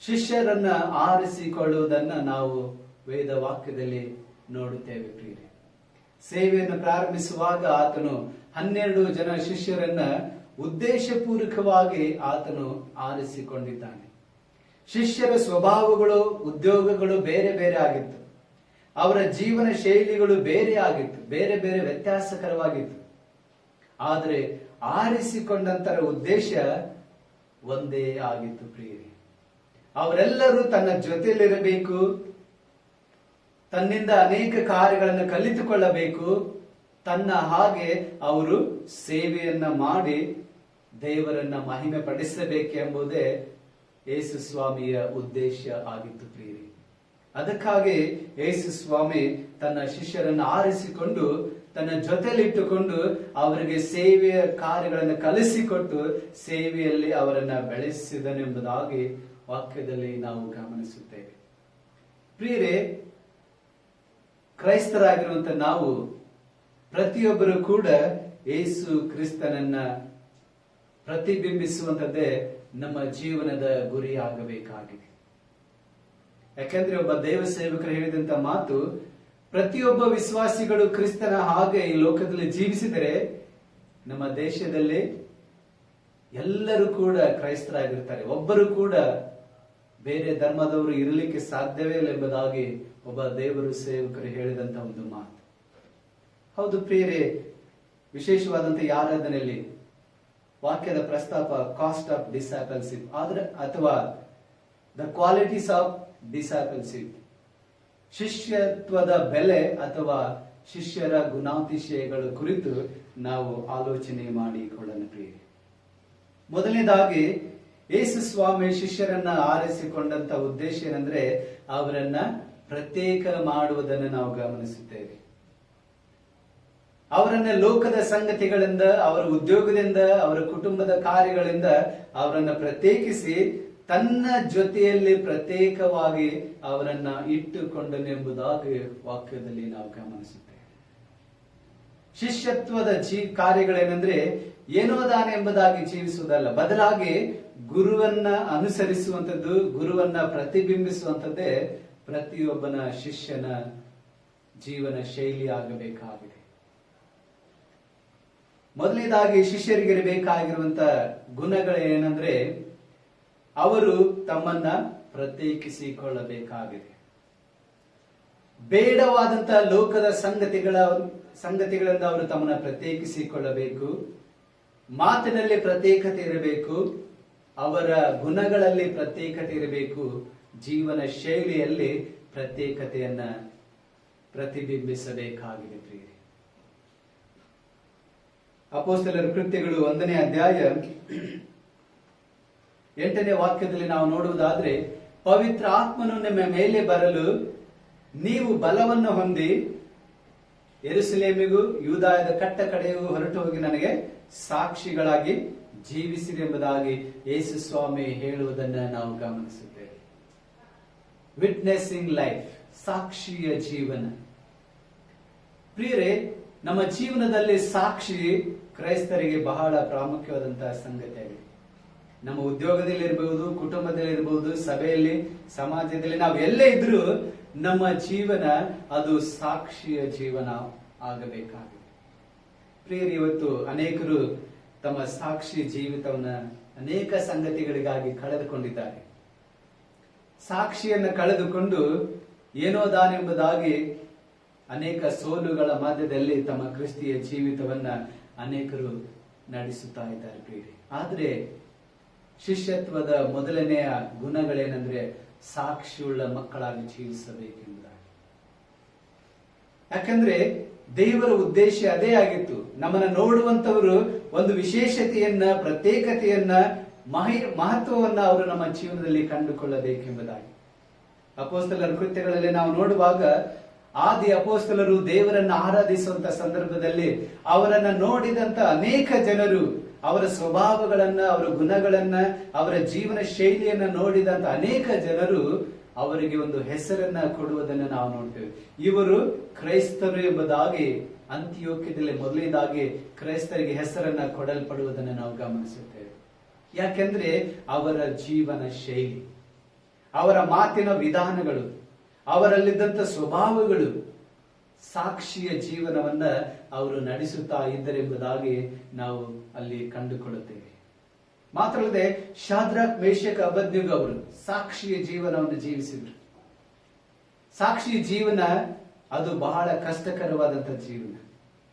ಶಿಷ್ಯರನ್ನ ಆರಿಸಿಕೊಳ್ಳುವುದನ್ನ ನಾವು ವೇದ ವಾಕ್ಯದಲ್ಲಿ ನೋಡುತ್ತೇವೆ. ಪ್ರಿಯರೇ, ಸೇವೆಯನ್ನು ಪ್ರಾರಂಭಿಸುವಾಗ ಆತನು 12 ಜನ ಶಿಷ್ಯರನ್ನ ಉದ್ದೇಶಪೂರ್ವಕವಾಗಿ ಆತನು ಆರಿಸಿಕೊಂಡಿದ್ದಾನೆ. ಶಿಷ್ಯರ ಸ್ವಭಾವಗಳು, ಉದ್ಯೋಗಗಳು ಬೇರೆ ಬೇರೆ ಆಗಿತ್ತು. ಅವರ ಜೀವನ ಶೈಲಿಗಳು ಬೇರೆ ಆಗಿತ್ತು, ಬೇರೆ ಬೇರೆ ವ್ಯತ್ಯಾಸಕರವಾಗಿತ್ತು. ಆದರೆ ಆರಿಸಿಕೊಂಡಂತರ ಉದ್ದೇಶ ಒಂದೇ ಆಗಿತ್ತು. ಪ್ರಿಯರೇ, ಅವರೆಲ್ಲರೂ ತನ್ನ ಜೊತೆಯಲ್ಲಿರಬೇಕು, ತನ್ನಿಂದ ಅನೇಕ ಕಾರ್ಯಗಳನ್ನು ಕಲಿತುಕೊಳ್ಳಬೇಕು, ತನ್ನ ಹಾಗೆ ಅವರು ಸೇವೆಯನ್ನ ಮಾಡಿ ದೇವರನ್ನ ಮಹಿಮೆ ಪಡಿಸಬೇಕೆಂಬುದೇ ಯೇಸು ಸ್ವಾಮಿಯ ಉದ್ದೇಶ ಆಗಿತ್ತು. ಪ್ರಿಯರೇ, ಅದಕ್ಕಾಗಿ ಯೇಸು ಸ್ವಾಮಿ ತನ್ನ ಶಿಷ್ಯರನ್ನು ಆರಿಸಿಕೊಂಡು ತನ್ನ ಜೊತೆಲಿಟ್ಟುಕೊಂಡು ಅವರಿಗೆ ಸೇವೆಯ ಕಾರ್ಯಗಳನ್ನು ಕಲಿಸಿಕೊಟ್ಟು ಸೇವೆಯಲ್ಲಿ ಅವರನ್ನ ಬೆಳೆಸಿದನೆಂಬುದಾಗಿ ವಾಕ್ಯದಲ್ಲಿ ನಾವು ಗಮನಿಸುತ್ತೇವೆ. ಪ್ರಿಯರೇ, ಕ್ರೈಸ್ತರಾಗಿರುವಂತ ನಾವು ಪ್ರತಿಯೊಬ್ಬರು ಕೂಡ ಯೇಸು ಕ್ರಿಸ್ತನನ್ನ ಪ್ರತಿಬಿಂಬಿಸುವಂತದ್ದೇ ನಮ್ಮ ಜೀವನದ ಗುರಿಯಾಗಬೇಕಾಗಿದೆ. ಯಾಕಂದ್ರೆ ಒಬ್ಬ ದೇವ ಸೇವಕರು ಹೇಳಿದಂತ ಮಾತು, ಪ್ರತಿಯೊಬ್ಬ ವಿಶ್ವಾಸಿಗಳು ಕ್ರಿಸ್ತನ ಹಾಗೆ ಈ ಲೋಕದಲ್ಲಿ ಜೀವಿಸಿದರೆ ನಮ್ಮ ದೇಶದಲ್ಲಿ ಎಲ್ಲರೂ ಕೂಡ ಕ್ರೈಸ್ತರಾಗಿರ್ತಾರೆ, ಒಬ್ಬರು ಕೂಡ ಬೇರೆ ಧರ್ಮದವರು ಇರಲಿಕ್ಕೆ ಸಾಧ್ಯವೇ ಇಲ್ಲ ಎಂಬುದಾಗಿ ಒಬ್ಬ ದೇವರು ಸೇವಕರು ಹೇಳಿದಂತ ಒಂದು ಮಾತು. ಹೌದು ಪ್ರಿಯರೇ, ವಿಶೇಷವಾದಂತ ಈ ಆರಾಧನೆಯಲ್ಲಿ ವಾಕ್ಯದ ಪ್ರಸ್ತಾಪ ಕಾಸ್ಟ್ ಆಫ್ ಡಿಸೈಪಲ್ಶಿಪ್ ಅಥವಾ ದ ಕ್ವಾಲಿಟೀಸ್ ಆಫ್ ಡಿಸೈಪಲ್ಶಿಪ್, ಶಿಷ್ಯತ್ವದ ಬೆಲೆ ಅಥವಾ ಶಿಷ್ಯರ ಗುಣಾತಿಶಯಗಳ ಕುರಿತು ನಾವು ಆಲೋಚನೆ ಮಾಡಿಕೊಳ್ಳೋಣ ಪ್ರಿಯರೇ. ಮೊದಲನೇದಾಗಿ ಯೇಸು ಸ್ವಾಮಿ ಶಿಷ್ಯರನ್ನ ಆರಿಸಿಕೊಂಡಂತ ಉದ್ದೇಶ ಏನಂದ್ರೆ ಅವರನ್ನ ಪ್ರತ್ಯೇಕ ಮಾಡುವುದನ್ನು ನಾವು ಗಮನಿಸುತ್ತೇವೆ. ಅವರನ್ನ ಲೋಕದ ಸಂಗತಿಗಳಿಂದ, ಅವರ ಉದ್ಯೋಗದಿಂದ, ಅವರ ಕುಟುಂಬದ ಕಾರ್ಯಗಳಿಂದ ಅವರನ್ನ ಪ್ರತ್ಯೇಕಿಸಿ ತನ್ನ ಜೊತೆಯಲ್ಲಿ ಪ್ರತ್ಯೇಕವಾಗಿ ಅವರನ್ನ ಇಟ್ಟುಕೊಂಡನೆಂಬುದಾಗಿ ವಾಕ್ಯದಲ್ಲಿ ನಾವು ಗಮನಿಸುತ್ತೇವೆ. ಶಿಷ್ಯತ್ವದ ಕಾರ್ಯಗಳೇನೆಂದ್ರೆ ಏನೋ ದಾನ ಎಂಬುದಾಗಿ ಜೀವಿಸುವುದಲ್ಲ, ಬದಲಾಗಿ ಗುರುವನ್ನ ಅನುಸರಿಸುವಂಥದ್ದು, ಗುರುವನ್ನ ಪ್ರತಿಬಿಂಬಿಸುವಂಥದ್ದೇ ಪ್ರತಿಯೊಬ್ಬನ ಶಿಷ್ಯನ ಜೀವನ ಶೈಲಿ ಆಗಬೇಕಾಗಿದೆ. ಮೊದಲನೇದಾಗಿ ಶಿಷ್ಯರಿಗಿರಬೇಕಾಗಿರುವಂತ ಗುಣಗಳೇನೆಂದ್ರೆ ಅವರು ತಮ್ಮನ್ನ ಪ್ರತ್ಯೇಕಿಸಿಕೊಳ್ಳಬೇಕಾಗಿದೆ. ಬೇಡವಾದಂತ ಲೋಕದ ಸಂಗತಿಗಳಿಂದ ಅವರು ತಮ್ಮನ್ನ ಪ್ರತ್ಯೇಕಿಸಿಕೊಳ್ಳಬೇಕು. ಮಾತಿನಲ್ಲಿ ಪ್ರತ್ಯೇಕತೆ ಇರಬೇಕು, ಅವರ ಗುಣಗಳಲ್ಲಿ ಪ್ರತ್ಯೇಕತೆ ಇರಬೇಕು, ಜೀವನ ಶೈಲಿಯಲ್ಲಿ ಪ್ರತ್ಯೇಕತೆಯನ್ನ ಪ್ರತಿಬಿಂಬಿಸಬೇಕಾಗಿದೆ ಪ್ರಿಯರೇ. ಅಪೊಸ್ತಲರ ಕೃತ್ಯಗಳು 1ನೇ ಅಧ್ಯಾಯ 8ನೇ ವಾಕ್ಯದಲ್ಲಿ ನಾವು ನೋಡುವುದಾದ್ರೆ, ಪವಿತ್ರ ಆತ್ಮನು ನಿಮ್ಮ ಮೇಲೆ ಬರಲು ನೀವು ಬಲವನ್ನು ಹೊಂದಿ ಯೆರೂಸಲೇಮಿಗೂ ಯೂದಾಯದ ಕಟ್ಟ ಕಡೆಗೂ ಹೊರಟು ಹೋಗಿ ನನಗೆ ಸಾಕ್ಷಿಗಳಾಗಿ ಜೀವಿಸಿರಿ ಎಂಬುದಾಗಿ ಯೇಸು ಸ್ವಾಮಿ ಹೇಳುವುದನ್ನು ನಾವು ಗಮನಿಸುತ್ತೇವೆ. ವಿಟ್ನೆಸ್ಸಿಂಗ್ ಲೈಫ್, ಸಾಕ್ಷಿಯ ಜೀವನ. ಪ್ರಿಯರೇ, ನಮ್ಮ ಜೀವನದಲ್ಲಿ ಸಾಕ್ಷಿ ಕ್ರೈಸ್ತರಿಗೆ ಬಹಳ ಪ್ರಾಮುಖ್ಯವಾದಂತಹ ಸಂಗತಿಯಾಗಿದೆ. ನಮ್ಮ ಉದ್ಯೋಗದಲ್ಲಿರಬಹುದು, ಕುಟುಂಬದಲ್ಲಿರಬಹುದು, ಸಭೆಯಲ್ಲಿ, ಸಮಾಜದಲ್ಲಿ ನಾವು ಎಲ್ಲೇ ಇದ್ರೂ ನಮ್ಮ ಜೀವನ ಅದು ಸಾಕ್ಷಿಯ ಜೀವನ ಆಗಬೇಕಾಗಿದೆ. ಪ್ರಿಯರೇ, ಇವತ್ತು ಅನೇಕರು ತಮ್ಮ ಸಾಕ್ಷಿ ಜೀವಿತವನ್ನ ಅನೇಕ ಸಂಗತಿಗಳಿಗಾಗಿ ಕಳೆದುಕೊಂಡಿದ್ದಾರೆ. ಸಾಕ್ಷಿಯನ್ನು ಕಳೆದುಕೊಂಡು ಏನೋ ದಾನೆಂಬುದಾಗಿ ಅನೇಕ ಸೋಲುಗಳ ಮಧ್ಯದಲ್ಲಿ ತಮ್ಮ ಕ್ರಿಸ್ತಿಯ ಜೀವಿತವನ್ನ ಅನೇಕರು ನಡೆಸುತ್ತಾ ಇದ್ದಾರೆ ಪ್ರಿಯರೇ. ಆದ್ರೆ ಶಿಷ್ಯತ್ವದ ಮೊದಲನೆಯ ಗುಣಗಳೇನೆಂದ್ರೆ ಸಾಕ್ಷಿಯುಳ್ಳ ಮಕ್ಕಳಾಗಿ ಜೀವಿಸಬೇಕೆಂಬುದಾಗಿ. ಯಾಕಂದ್ರೆ ದೇವರ ಉದ್ದೇಶ ಅದೇ ಆಗಿತ್ತು, ನಮ್ಮನ್ನ ನೋಡುವಂತವರು ಒಂದು ವಿಶೇಷತೆಯನ್ನ, ಪ್ರತ್ಯೇಕತೆಯನ್ನ, ಮಹತ್ವವನ್ನ ಅವರು ನಮ್ಮ ಜೀವನದಲ್ಲಿ ಕಂಡುಕೊಳ್ಳಬೇಕೆಂಬುದಾಗಿ. ಅಪೊಸ್ತಲರ ಕೃತ್ಯಗಳಲ್ಲಿ ನಾವು ನೋಡುವಾಗ ಆದಿ ಅಪೊಸ್ತಲರು ದೇವರನ್ನ ಆರಾಧಿಸುವಂತ ಸಂದರ್ಭದಲ್ಲಿ ಅವರನ್ನ ನೋಡಿದಂತ ಅನೇಕ ಜನರು ಅವರ ಸ್ವಭಾವಗಳನ್ನ, ಅವರ ಗುಣಗಳನ್ನ, ಅವರ ಜೀವನ ಶೈಲಿಯನ್ನ ನೋಡಿದಂತ ಅನೇಕ ಜನರು ಅವರಿಗೆ ಒಂದು ಹೆಸರನ್ನ ಕೊಡುವುದನ್ನು ನಾವು ನೋಡ್ತೇವೆ. ಇವರು ಕ್ರೈಸ್ತರು ಎಂಬುದಾಗಿ ಅಂತಿಯೋಕ್ಯದಲ್ಲಿ ಮೊದಲನೇದಾಗಿ ಕ್ರೈಸ್ತರಿಗೆ ಹೆಸರನ್ನ ಕೊಡಲ್ಪಡುವುದನ್ನು ನಾವು ಗಮನಿಸುತ್ತೇವೆ. ಯಾಕೆಂದ್ರೆ ಅವರ ಜೀವನ ಶೈಲಿ, ಅವರ ಮಾತಿನ ವಿಧಾನಗಳು, ಅವರಲ್ಲಿದ್ದಂತ ಸ್ವಭಾವಗಳು ಸಾಕ್ಷಿಯ ಜೀವನವನ್ನ ಅವರು ನಡೆಸುತ್ತಾ ಇದ್ದರೆಂಬುದಾಗಿ ನಾವು ಅಲ್ಲಿ ಕಂಡುಕೊಳ್ಳುತ್ತೇವೆ. ಮಾತ್ರ ಅಲ್ಲದೆ ಶಾದ್ರಕ್, ಮೇಷಕ್, ಅಬೇದ್ನೆಗೋ ಅವರು ಸಾಕ್ಷಿಯ ಜೀವನವನ್ನು ಜೀವಿಸಿದ್ರು. ಸಾಕ್ಷಿಯ ಜೀವನ ಅದು ಬಹಳ ಕಷ್ಟಕರವಾದಂತಹ ಜೀವನ.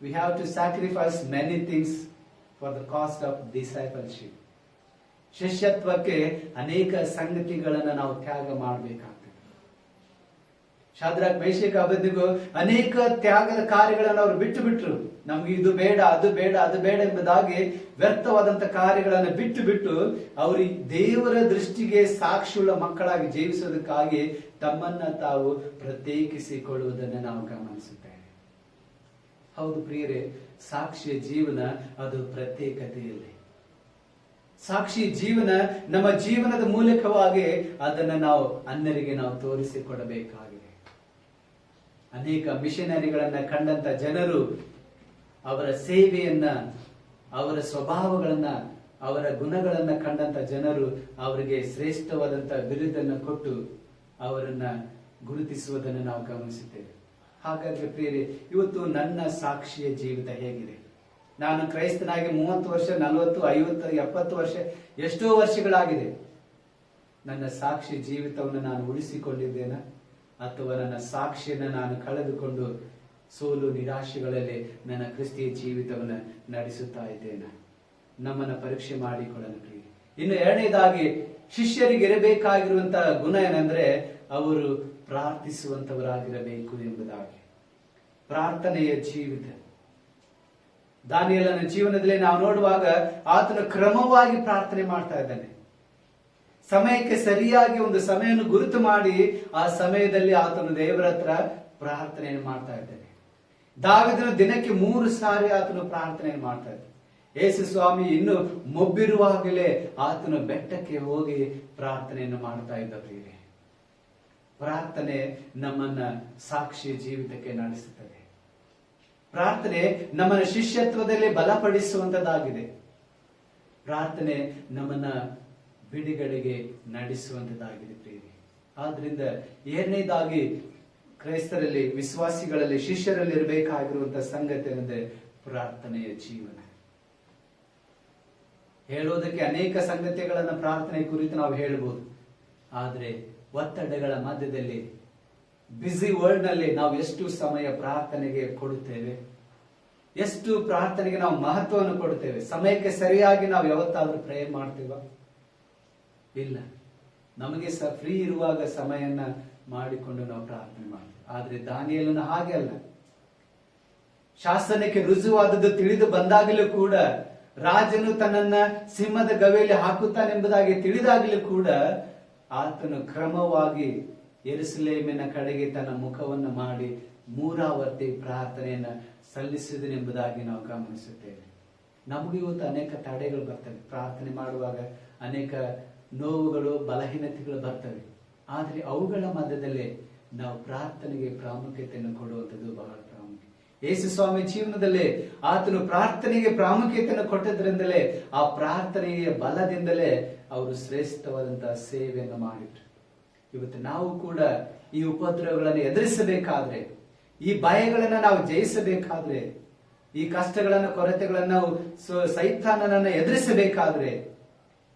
We have to sacrifice many things for the cost of discipleship. ಶಿಷ್ಯತ್ವಕ್ಕೆ ಅನೇಕ ಸಂಗತಿಗಳನ್ನ ನಾವು ತ್ಯಾಗ ಮಾಡಬೇಕಾಗ್ತದೆ. ಶಾದ್ರಾಕ್ ಮೇಷಕ್ ಅಬೇದ್ನೆಗೋ ಅನೇಕ ತ್ಯಾಗದ ಕಾರ್ಯಗಳನ್ನು ಅವರು ಬಿಟ್ಟು ಬಿಟ್ರು. ನಮ್ಗೆ ಇದು ಬೇಡ, ಅದು ಬೇಡ, ಅದು ಬೇಡ ಎಂಬುದಾಗಿ ವ್ಯರ್ಥವಾದಂತ ಕಾರ್ಯಗಳನ್ನು ಬಿಟ್ಟು ಅವರು ದೇವರ ದೃಷ್ಟಿಗೆ ಸಾಕ್ಷಿಯುಳ್ಳ ಮಕ್ಕಳಾಗಿ ಜೀವಿಸೋದಕ್ಕಾಗಿ ತಮ್ಮನ್ನ ತಾವು ಪ್ರತ್ಯೇಕಿಸಿಕೊಳ್ಳುವುದನ್ನು ನಾವು ಗಮನಿಸುತ್ತೇವೆ. ಹೌದು ಪ್ರಿಯರೇ, ಸಾಕ್ಷಿಯ ಜೀವನ ಅದು ಪ್ರತ್ಯೇಕತೆಯಲ್ಲಿ. ಸಾಕ್ಷಿ ಜೀವನ ನಮ್ಮ ಜೀವನದ ಮೂಲಕವಾಗಿ ಅದನ್ನ ನಾವು ಅನ್ಯರಿಗೆ ನಾವು ತೋರಿಸಿಕೊಡಬೇಕಾಗಿದೆ. ಅನೇಕ ಮಿಷನರಿಗಳನ್ನ ಕಂಡಂತ ಜನರು ಅವರ ಸೇವೆಯನ್ನ, ಅವರ ಸ್ವಭಾವಗಳನ್ನ, ಅವರ ಗುಣಗಳನ್ನ ಕಂಡಂತ ಜನರು ಅವರಿಗೆ ಶ್ರೇಷ್ಠವಾದಂತ ಬಿರುದನ್ನು ಕೊಟ್ಟು ಅವರನ್ನ ಗುರುತಿಸುವುದನ್ನು ನಾವು ಗಮನಿಸುತ್ತೇವೆ. ಹಾಗಾದ್ರೆ ಪ್ರಿಯರೇ, ಇವತ್ತು ನನ್ನ ಸಾಕ್ಷಿಯ ಜೀವಿತ ಹೇಗಿದೆ? ನಾನು ಕ್ರೈಸ್ತನಾಗಿ 30 ವರ್ಷ, 40, 50, 70 ವರ್ಷ, ಎಷ್ಟೋ ವರ್ಷಗಳಾಗಿದೆ. ನನ್ನ ಸಾಕ್ಷಿ ಜೀವಿತವನ್ನು ನಾನು ಉಳಿಸಿಕೊಂಡಿದ್ದೇನೆ ಅಥವಾ ನನ್ನ ಸಾಕ್ಷಿಯನ್ನು ನಾನು ಕಳೆದುಕೊಂಡು ಸೋಲು ನಿರಾಶೆಗಳಲ್ಲಿ ನನ್ನ ಕ್ರಿಸ್ತಿಯ ಜೀವಿತವನ್ನು ನಡೆಸುತ್ತಾ ಇದ್ದೇನೆ? ನಮ್ಮನ್ನ ಪರೀಕ್ಷೆ ಮಾಡಿಕೊಳ್ಳೋಣ ಪ್ರಿಯ. ಇನ್ನು ಎರಡನೇದಾಗಿ, ಶಿಷ್ಯರಿಗೆ ಇರಬೇಕಾಗಿರುವಂತಹ ಗುಣ ಏನಂದ್ರೆ ಅವರು ಪ್ರಾರ್ಥಿಸುವಂತವರಾಗಿರಬೇಕು ಎಂಬುದಾಗಿ. ಪ್ರಾರ್ಥನೆಯ ಜೀವಿತ. ದಾನಿಯೇಲನ ಜೀವನದಲ್ಲಿ ನಾವು ನೋಡುವಾಗ ಆತನು ಕ್ರಮವಾಗಿ ಪ್ರಾರ್ಥನೆ ಮಾಡ್ತಾ ಇದ್ದಾನೆ. ಸಮಯಕ್ಕೆ ಸರಿಯಾಗಿ ಒಂದು ಸಮಯವನ್ನು ಗುರುತು ಮಾಡಿ ಆ ಸಮಯದಲ್ಲಿ ಆತನು ದೇವರ ಹತ್ರ ಪ್ರಾರ್ಥನೆಯನ್ನು ಮಾಡ್ತಾ ಇದ್ದಾನೆ. ದಾವೀದನು ದಿನಕ್ಕೆ 3 ಸಾರಿ ಆತನು ಪ್ರಾರ್ಥನೆಯನ್ನು ಮಾಡ್ತಾ ಇದ್ದಾನೆ. ಯೇಸು ಸ್ವಾಮಿ ಇನ್ನು ಮೊಬ್ಬಿರುವಾಗಲೇ ಆತನು ಬೆಟ್ಟಕ್ಕೆ ಹೋಗಿ ಪ್ರಾರ್ಥನೆಯನ್ನು ಮಾಡ್ತಾ ಇದ್ದ ಪ್ರಿಯರೇ. ಪ್ರಾರ್ಥನೆ ನಮ್ಮನ್ನ ಸಾಕ್ಷಿಯ ಜೀವಿತಕ್ಕೆ ನಡೆಸುತ್ತದೆ. ಪ್ರಾರ್ಥನೆ ನಮ್ಮನ್ನ ಶಿಷ್ಯತ್ವದಲ್ಲಿ ಬಲಪಡಿಸುವಂತದ್ದಾಗಿದೆ. ಪ್ರಾರ್ಥನೆ ನಮ್ಮನ್ನ ಬಿಡುಗಡೆಗೆ ನಡೆಸುವಂತದ್ದಾಗಿದೆ ಪ್ರಿಯರೇ. ಆದ್ರಿಂದ ಎರಡನೇದಾಗಿ ಕ್ರೈಸ್ತರಲ್ಲಿ, ವಿಶ್ವಾಸಿಗಳಲ್ಲಿ, ಶಿಷ್ಯರಲ್ಲಿ ಇರಬೇಕಾಗಿರುವಂತಹ ಸಂಗತಿ ಏನಂದ್ರೆ ಪ್ರಾರ್ಥನೆಯ ಜೀವನ. ಹೇಳೋದಕ್ಕೆ ಅನೇಕ ಸಂಗತಿಗಳನ್ನ ಪ್ರಾರ್ಥನೆ ಕುರಿತು ನಾವು ಹೇಳ್ಬೋದು. ಆದ್ರೆ ಒತ್ತಡಗಳ ಮಧ್ಯದಲ್ಲಿ, ಬ್ಯುಸಿ ವರ್ಲ್ಡ್ ನಲ್ಲಿ ನಾವು ಎಷ್ಟು ಸಮಯ ಪ್ರಾರ್ಥನೆಗೆ ಕೊಡುತ್ತೇವೆ? ಎಷ್ಟು ಪ್ರಾರ್ಥನೆಗೆ ನಾವು ಮಹತ್ವವನ್ನು ಕೊಡುತ್ತೇವೆ? ಸಮಯಕ್ಕೆ ಸರಿಯಾಗಿ ನಾವು ಯಾವತ್ತಾದ್ರೂ ಪ್ರೇಯರ್ ಮಾಡ್ತೀವ? ಇಲ್ಲ. ನಮಗೆ ಫ್ರೀ ಇರುವಾಗ ಸಮಯನ್ನ ಮಾಡಿಕೊಂಡು ನಾವು ಪ್ರಾರ್ಥನೆ ಮಾಡ್ತೀವಿ. ಆದ್ರೆ ದಾನಿಯೇಲನ ಹಾಗೆ ಅಲ್ಲ. ಶಾಸನಕ್ಕೆ ರುಜುವಾದದ್ದು ತಿಳಿದು ಬಂದಾಗಲೂ ಕೂಡ, ರಾಜನು ತನ್ನನ್ನ ಸಿಂಹದ ಗವಿಯಲ್ಲಿ ಹಾಕುತ್ತಾನೆಂಬುದಾಗಿ ತಿಳಿದಾಗಲೂ ಕೂಡ ಆತನು ಕ್ರಮವಾಗಿ ಯೆರೂಸಲೇಮಿನ ಕಡೆಗೆ ತನ್ನ ಮುಖವನ್ನು ಮಾಡಿ 3 ಆವರ್ತಿ ಪ್ರಾರ್ಥನೆಯನ್ನ ಸಲ್ಲಿಸಿದನೆಂಬುದಾಗಿ ನಾವು ಗಮನಿಸುತ್ತೇವೆ. ನಮಗೆ ಇವತ್ತು ಅನೇಕ ತಡೆಗಳು ಬರ್ತವೆ. ಪ್ರಾರ್ಥನೆ ಮಾಡುವಾಗ ಅನೇಕ ನೋವುಗಳು, ಬಲಹೀನತೆಗಳು ಬರ್ತವೆ. ಆದ್ರೆ ಅವುಗಳ ಮಧ್ಯದಲ್ಲೇ ನಾವು ಪ್ರಾರ್ಥನೆಗೆ ಪ್ರಾಮುಖ್ಯತೆಯನ್ನು ಕೊಡುವಂಥದ್ದು ಬಹಳ ಪ್ರಾಮುಖ್ಯ. ಯೇಸು ಸ್ವಾಮಿ ಜೀವನದಲ್ಲಿ ಆತನು ಪ್ರಾರ್ಥನೆಗೆ ಪ್ರಾಮುಖ್ಯತೆಯನ್ನು ಕೊಟ್ಟದ್ರಿಂದಲೇ, ಆ ಪ್ರಾರ್ಥನೆಯ ಬಲದಿಂದಲೇ ಅವರು ಶ್ರೇಷ್ಠವಾದಂತಹ ಸೇವೆಯನ್ನು ಮಾಡಿದ್ರು. ಇವತ್ತು ನಾವು ಕೂಡ ಈ ಉಪದ್ರವಗಳನ್ನು ಎದುರಿಸಬೇಕಾದ್ರೆ, ಈ ಭಯಗಳನ್ನ ನಾವು ಜಯಿಸಬೇಕಾದ್ರೆ, ಈ ಕಷ್ಟಗಳನ್ನ, ಕೊರತೆಗಳನ್ನ, ಸೈತಾನನನ್ನ ಎದುರಿಸಬೇಕಾದ್ರೆ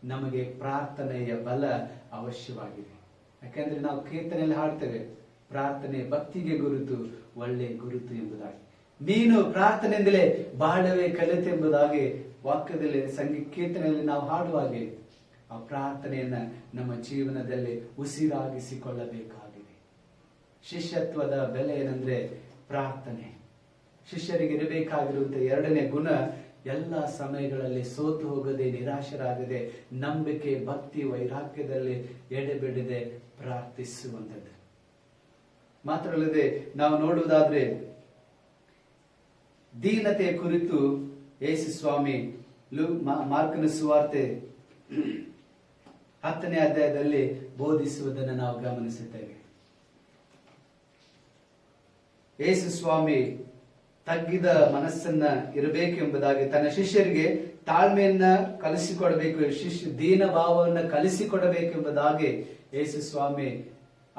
ನಮಗೆ ಪ್ರಾರ್ಥನೆಯ ಬಲ ಅವಶ್ಯವಾಗಿದೆ. ಯಾಕಂದ್ರೆ ನಾವು ಕೀರ್ತನೆಯಲ್ಲಿ ಹಾಡ್ತೇವೆ, ಪ್ರಾರ್ಥನೆ ಭಕ್ತಿಗೆ ಗುರುತು, ಒಳ್ಳೆ ಗುರುತು ಎಂಬುದಾಗಿ. ನೀನು ಪ್ರಾರ್ಥನೆಯಿಂದಲೇ ಬಾಳವೇ ಕಲಿತೆಂಬುದಾಗಿ ವಾಕ್ಯದಲ್ಲಿ, ಕೀರ್ತನೆಯಲ್ಲಿ ನಾವು ಹಾಡುವಾಗೆ ಆ ಪ್ರಾರ್ಥನೆಯನ್ನ ನಮ್ಮ ಜೀವನದಲ್ಲಿ ಉಸಿರಾಗಿಸಿಕೊಳ್ಳಬೇಕಾಗಿದೆ. ಶಿಷ್ಯತ್ವದ ಬೆಲೆ ಏನಂದ್ರೆ ಪ್ರಾರ್ಥನೆ. ಶಿಷ್ಯರಿಗೆ ಇರಬೇಕಾಗಿರುವಂತಹ ಎರಡನೇ ಗುಣ, ಎಲ್ಲ ಸಮಯಗಳಲ್ಲಿ ಸೋತು ಹೋಗದೆ, ನಿರಾಶರಾಗದೆ, ನಂಬಿಕೆ, ಭಕ್ತಿ, ವೈರಾಗ್ಯದಲ್ಲಿ ಎಡೆಬಿಡದೆ ಪ್ರಾರ್ಥಿಸುವಂಥದ್ದು. ಮಾತ್ರ ಅಲ್ಲದೆ ನಾವು ನೋಡುವುದಾದ್ರೆ ದೀನತೆಯ ಕುರಿತು ಯೇಸು ಸ್ವಾಮಿ ಮಾರ್ಕನ ಸುವಾರ್ತೆ 10ನೇ ಅಧ್ಯಾಯದಲ್ಲಿ ಬೋಧಿಸುವುದನ್ನು ನಾವು ಗಮನಿಸುತ್ತೇವೆ. ಯೇಸು ಸ್ವಾಮಿ ತಗ್ಗಿದ ಮನಸ್ಸನ್ನ ಇರಬೇಕೆಂಬುದಾಗಿ ತನ್ನ ಶಿಷ್ಯರಿಗೆ ತಾಳ್ಮೆಯನ್ನ ಕಲಿಸಿಕೊಡಬೇಕು, ದೀನ ಭಾವವನ್ನು ಕಲಿಸಿಕೊಡಬೇಕೆಂಬುದಾಗಿ ಯೇಸು ಸ್ವಾಮಿ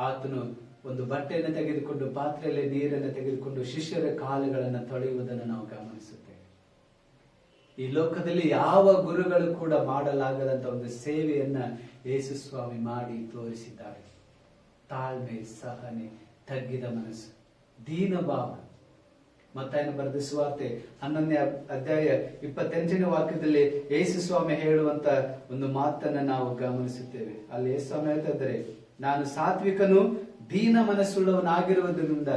ಆತನು ಒಂದು ಬಟ್ಟೆಯನ್ನು ತೆಗೆದುಕೊಂಡು, ಪಾತ್ರೆಯಲ್ಲಿ ನೀರನ್ನು ತೆಗೆದುಕೊಂಡು ಶಿಷ್ಯರ ಕಾಲುಗಳನ್ನು ತೊಳೆಯುವುದನ್ನು ನಾವು ಗಮನಿಸುತ್ತೇವೆ. ಈ ಲೋಕದಲ್ಲಿ ಯಾವ ಗುರುಗಳು ಕೂಡ ಮಾಡಲಾಗದಂತ ಒಂದು ಸೇವೆಯನ್ನ ಯೇಸು ಸ್ವಾಮಿ ಮಾಡಿ ತೋರಿಸಿದ್ದಾರೆ. ತಾಳ್ಮೆ, ಸಹನೆ, ತಗ್ಗಿದ ಮನಸ್ಸು, ದೀನ ಭಾವ. ಮತ್ತಾಯನ ಬರೆದ ಸುವಾರ್ತೆ 11ನೇ ಅಧ್ಯಾಯ 28ನೇ ವಾಕ್ಯದಲ್ಲಿ ಯೇಸು ಸ್ವಾಮಿ ಹೇಳುವಂತ ಒಂದು ಮಾತನ್ನ ನಾವು ಗಮನಿಸುತ್ತೇವೆ. ಅಲ್ಲಿ ಯೇಸು ಸ್ವಾಮಿ ಹೇಳ್ತಾ ಇದ್ದಾರೆ, ನಾನು ಸಾತ್ವಿಕನು, ದೀನ ಮನಸ್ಸುಳ್ಳವನಾಗಿರುವುದರಿಂದ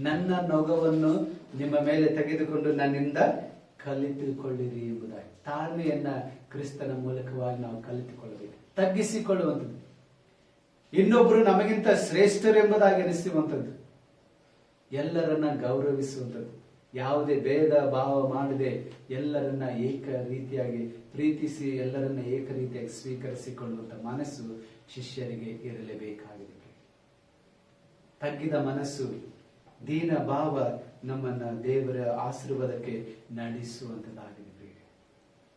ನನ್ನ ನೊಗವನ್ನು ನಿಮ್ಮ ಮೇಲೆ ತೆಗೆದುಕೊಂಡು ನನ್ನಿಂದ ಕಲಿತುಕೊಳ್ಳಿರಿ ಎಂಬುದಾಗಿ. ತಾಳ್ಮೆಯನ್ನ ಕ್ರಿಸ್ತನ ಮೂಲಕವಾಗಿ ನಾವು ಕಲಿತುಕೊಳ್ಳಬೇಕು. ತಗ್ಗಿಸಿಕೊಳ್ಳುವಂಥದ್ದು, ಇನ್ನೊಬ್ಬರು ನಮಗಿಂತ ಶ್ರೇಷ್ಠರೆಂಬುದಾಗಿ ಅನಿಸುವಂಥದ್ದು, ಎಲ್ಲರನ್ನ ಗೌರವಿಸುವಂಥದ್ದು, ಯಾವುದೇ ಭೇದ ಭಾವ ಮಾಡದೆ ಎಲ್ಲರನ್ನ ಏಕ ರೀತಿಯಾಗಿ ಪ್ರೀತಿಸಿ ಎಲ್ಲರನ್ನ ಏಕ ರೀತಿಯಾಗಿ ಸ್ವೀಕರಿಸಿಕೊಳ್ಳುವಂತ ಮನಸ್ಸು ಶಿಷ್ಯರಿಗೆ ಇರಲೇಬೇಕಾಗಿದೆ. ತಗ್ಗಿದ ಮನಸ್ಸು, ದೀನ ಭಾವ ನಮ್ಮನ್ನ ದೇವರ ಆಶೀರ್ವಾದಕ್ಕೆ ನಡೆಸುವಂತದ್ದಾಗಿದೆ.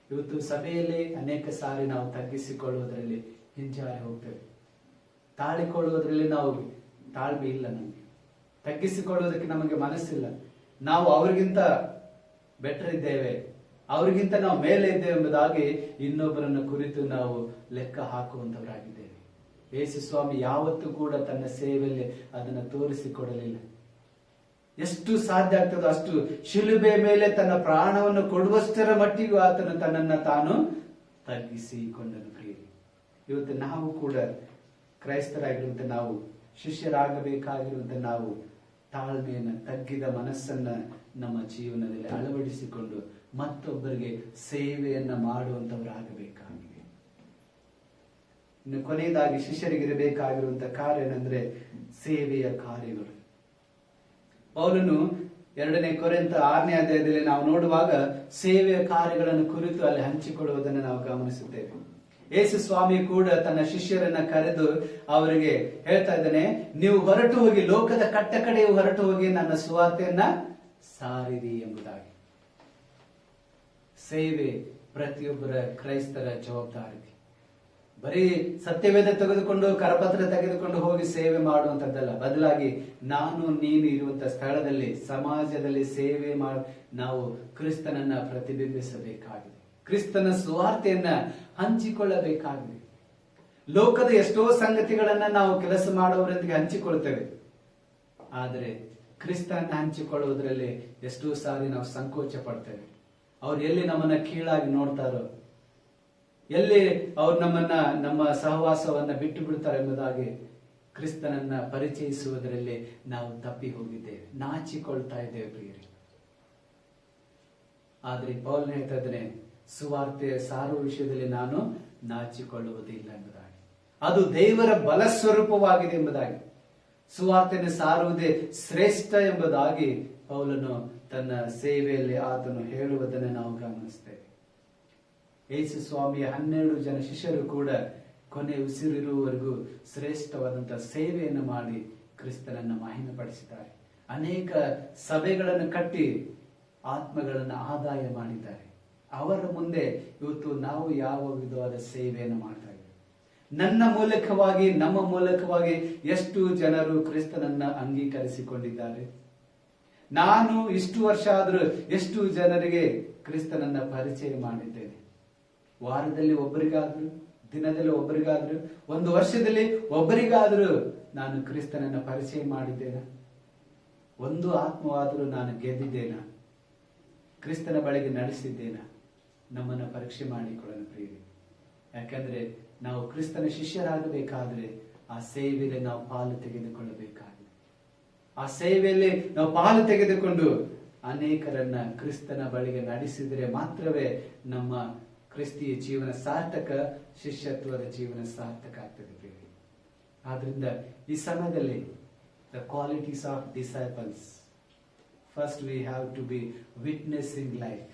ಇವತ್ತು ಸಭೆಯಲ್ಲಿ ಅನೇಕ ಸಾರಿ ನಾವು ತಗ್ಗಿಸಿಕೊಳ್ಳುವುದರಲ್ಲಿ ಹಿಂಜಾರಿ ಹೋಗ್ತೇವೆ. ತಾಳಿಕೊಳ್ಳುವುದರಲ್ಲಿ ನಾವು ತಾಳ್ಮೆ ಇಲ್ಲ, ನಮಗೆ ತಗ್ಗಿಸಿಕೊಳ್ಳುವುದಕ್ಕೆ ನಮಗೆ ಮನಸ್ಸಿಲ್ಲ. ನಾವು ಅವ್ರಿಗಿಂತ ಬೆಟರ್ ಇದ್ದೇವೆ, ಅವ್ರಿಗಿಂತ ನಾವು ಮೇಲೆ ಇದ್ದೇವೆ ಎಂಬುದಾಗಿ ಇನ್ನೊಬ್ಬರನ್ನ ಕುರಿತು ನಾವು ಲೆಕ್ಕ ಹಾಕುವಂತವರಾಗಿದ್ದೇವೆ. ಯೇಸು ಸ್ವಾಮಿ ಯಾವತ್ತೂ ಕೂಡ ತನ್ನ ಸೇವೆಯಲ್ಲಿ ಅದನ್ನ ತೋರಿಸಿಕೊಡಲಿಲ್ಲ. ಎಷ್ಟು ಸಾಧ್ಯ ಆಗ್ತದೋ ಅಷ್ಟು ಶಿಲುಬೆ ಮೇಲೆ ತನ್ನ ಪ್ರಾಣವನ್ನು ಕೊಡುವಷ್ಟರ ಮಟ್ಟಿಗೂ ಆತನು ತನ್ನನ್ನ ತಾನು ತಗ್ಗಿಸಿಕೊಂಡನು. ಪ್ರಿಯರೇ, ಇವತ್ತು ನಾವು ಕೂಡ ಕ್ರೈಸ್ತರಾಗಿರುವಂತ ನಾವು, ಶಿಷ್ಯರಾಗಬೇಕಾಗಿರುವಂತ ನಾವು ತಾಳ್ಮೆಯನ್ನ, ತಗ್ಗಿದ ಮನಸ್ಸನ್ನ ನಮ್ಮ ಜೀವನದಲ್ಲಿ ಅಳವಡಿಸಿಕೊಂಡು ಮತ್ತೊಬ್ಬರಿಗೆ ಸೇವೆಯನ್ನ ಮಾಡುವಂತವರಾಗಬೇಕಾಗಿದೆ. ಇನ್ನು ಕೊನೆಯದಾಗಿ ಶಿಷ್ಯರಿಗಿರಬೇಕಾಗಿರುವಂತ ಕಾರ್ಯ ಏನಂದ್ರೆ ಸೇವೆಯ ಕಾರ್ಯಗಳು. ಪೌಲನು 2 ಕೊರಿಂಥ 6ನೇ ಅಧ್ಯಾಯದಲ್ಲಿ ನಾವು ನೋಡುವಾಗ ಸೇವೆಯ ಕಾರ್ಯಗಳನ್ನು ಕುರಿತು ಅಲ್ಲಿ ಹಂಚಿಕೊಳ್ಳುವುದನ್ನು ನಾವು ಗಮನಿಸುತ್ತೇವೆ. ಯೇಸು ಸ್ವಾಮಿ ಕೂಡ ತನ್ನ ಶಿಷ್ಯರನ್ನ ಕರೆದು ಅವರಿಗೆ ಹೇಳ್ತಾ ಇದ್ದಾನೆ, ನೀವು ಹೊರಟು ಹೋಗಿ, ಲೋಕದ ಕಟ್ಟ ಕಡೆಯು ಹೊರಟು ಹೋಗಿ ನನ್ನ ಸುವಾರ್ತೆಯನ್ನ ಸಾರಿರಿ ಎಂಬುದಾಗಿ. ಸೇವೆ ಪ್ರತಿಯೊಬ್ಬರ ಕ್ರೈಸ್ತರ ಜವಾಬ್ದಾರಿ. ಬರೀ ಸತ್ಯವೇದ ತೆಗೆದುಕೊಂಡು ಕರಪತ್ರ ತೆಗೆದುಕೊಂಡು ಹೋಗಿ ಸೇವೆ ಮಾಡುವಂತದ್ದಲ್ಲ, ಬದಲಾಗಿ ನಾನು ನೀನು ಇರುವಂತ ಸ್ಥಳದಲ್ಲಿ, ಸಮಾಜದಲ್ಲಿ ಸೇವೆ ಮಾಡಿ ನಾವು ಕ್ರಿಸ್ತನನ್ನ ಪ್ರತಿಬಿಂಬಿಸಬೇಕಾಗಿದೆ. ಕ್ರಿಸ್ತನ ಸುವಾರ್ತೆಯನ್ನ ಹಂಚಿಕೊಳ್ಳಬೇಕಾಗಿದೆ. ಲೋಕದ ಎಷ್ಟೋ ಸಂಗತಿಗಳನ್ನ ನಾವು ಕೆಲಸ ಮಾಡುವವರೊಂದಿಗೆ ಹಂಚಿಕೊಳ್ತೇವೆ, ಆದರೆ ಕ್ರಿಸ್ತನನ್ನ ಹಂಚಿಕೊಳ್ಳುವುದರಲ್ಲಿ ಎಷ್ಟೋ ಸಾರಿ ನಾವು ಸಂಕೋಚ ಪಡ್ತೇವೆ. ಅವ್ರು ಎಲ್ಲಿ ನಮ್ಮನ್ನ ಕೀಳಾಗಿ ನೋಡ್ತಾರೋ, ಎಲ್ಲಿ ಅವ್ರು ನಮ್ಮ ಸಹವಾಸವನ್ನ ಬಿಟ್ಟು ಬಿಡ್ತಾರೆ ಎಂಬುದಾಗಿ ಕ್ರಿಸ್ತನನ್ನ ಪರಿಚಯಿಸುವುದರಲ್ಲಿ ನಾವು ತಪ್ಪಿ ಹೋಗಿದ್ದೇವೆ, ನಾಚಿಕೊಳ್ತಾ ಇದ್ದೇವೆ ಪ್ರಿಯರೇ. ಆದ್ರೆ ಪೌಲ್ ಹೇಳ್ತಾ ಇದ್ದಾನೆ, ಸುವಾರ್ತೆ ಸಾರುವ ವಿಷಯದಲ್ಲಿ ನಾನು ನಾಚಿಕೊಳ್ಳುವುದಿಲ್ಲ ಎಂಬುದಾಗಿ. ಅದು ದೇವರ ಬಲ ಸ್ವರೂಪವಾಗಿದೆ ಎಂಬುದಾಗಿ, ಸುವಾರ್ತೆಯನ್ನು ಸಾರುವುದೇ ಶ್ರೇಷ್ಠ ಎಂಬುದಾಗಿ ಪೌಲನು ತನ್ನ ಸೇವೆಯಲ್ಲಿ ಆತನು ಹೇಳುವುದನ್ನು ನಾವು ಗಮನಿಸ್ತೇವೆ. ಯೇಸು ಸ್ವಾಮಿಯ 12 ಜನ ಶಿಷ್ಯರು ಕೂಡ ಕೊನೆ ಉಸಿರಿರುವವರೆಗೂ ಶ್ರೇಷ್ಠವಾದಂತಹ ಸೇವೆಯನ್ನು ಮಾಡಿ ಕ್ರಿಸ್ತನನ್ನ ಮಹಿಮೆ ಪಡಿಸಿದ್ದಾರೆ. ಅನೇಕ ಸಭೆಗಳನ್ನು ಕಟ್ಟಿ ಆತ್ಮಗಳನ್ನು ಆದಾಯ ಮಾಡಿದ್ದಾರೆ. ಅವರ ಮುಂದೆ ಇವತ್ತು ನಾವು ಯಾವ ವಿಧವಾದ ಸೇವೆಯನ್ನು ಮಾಡ್ತಾ ಇದ್ದೇವೆ? ನನ್ನ ಮೂಲಕವಾಗಿ, ನಮ್ಮ ಮೂಲಕವಾಗಿ ಎಷ್ಟು ಜನರು ಕ್ರಿಸ್ತನನ್ನ ಅಂಗೀಕರಿಸಿಕೊಂಡಿದ್ದಾರೆ? ನಾನು ಇಷ್ಟು ವರ್ಷ ಆದ್ರೂ ಎಷ್ಟು ಜನರಿಗೆ ಕ್ರಿಸ್ತನನ್ನ ಪರಿಚಯ ಮಾಡಿದ್ದೇನೆ? ವಾರದಲ್ಲಿ ಒಬ್ಬರಿಗಾದ್ರು, ದಿನದಲ್ಲಿ ಒಬ್ಬರಿಗಾದ್ರು, ಒಂದು ವರ್ಷದಲ್ಲಿ ಒಬ್ಬರಿಗಾದ್ರೂ ನಾನು ಕ್ರಿಸ್ತನನ್ನ ಪರಿಚಯ ಮಾಡಿದ್ದೇನೆ? ಒಂದು ಆತ್ಮವಾದರೂ ನಾನು ಗೆದ್ದಿದ್ದೇನಾ? ಕ್ರಿಸ್ತನ ಬಳಿಗೆ ನಡೆಸಿದ್ದೇನಾ? ನಮ್ಮನ್ನ ಪರೀಕ್ಷೆ ಮಾಡಿಕೊಳ್ಳೋಣ ಪ್ರಿಯರೇ. ಯಾಕಂದ್ರೆ ನಾವು ಕ್ರಿಸ್ತನ ಶಿಷ್ಯರಾಗಬೇಕಾದ್ರೆ ಆ ಸೇವೆಯಲ್ಲಿ ನಾವು ಪಾಲು ತೆಗೆದುಕೊಳ್ಳಬೇಕಾಗಿದೆ. ಆ ಸೇವೆಯಲ್ಲಿ ನಾವು ಪಾಲು ತೆಗೆದುಕೊಂಡು ಅನೇಕರನ್ನ ಕ್ರಿಸ್ತನ ಬಳಿಗೆ ನಡೆಸಿದರೆ ಮಾತ್ರವೇ ನಮ್ಮ ಕ್ರಿಸ್ತಿಯ ಜೀವನ ಸಾರ್ಥಕ, ಶಿಷ್ಯತ್ವದ ಜೀವನ ಸಾರ್ಥಕ ಆಗ್ತದೆ ಪ್ರಿಯರೇ. ಆದ್ರಿಂದ ಈ ಸಮಯದಲ್ಲಿ the qualities of disciples, first we have to be witnessing life.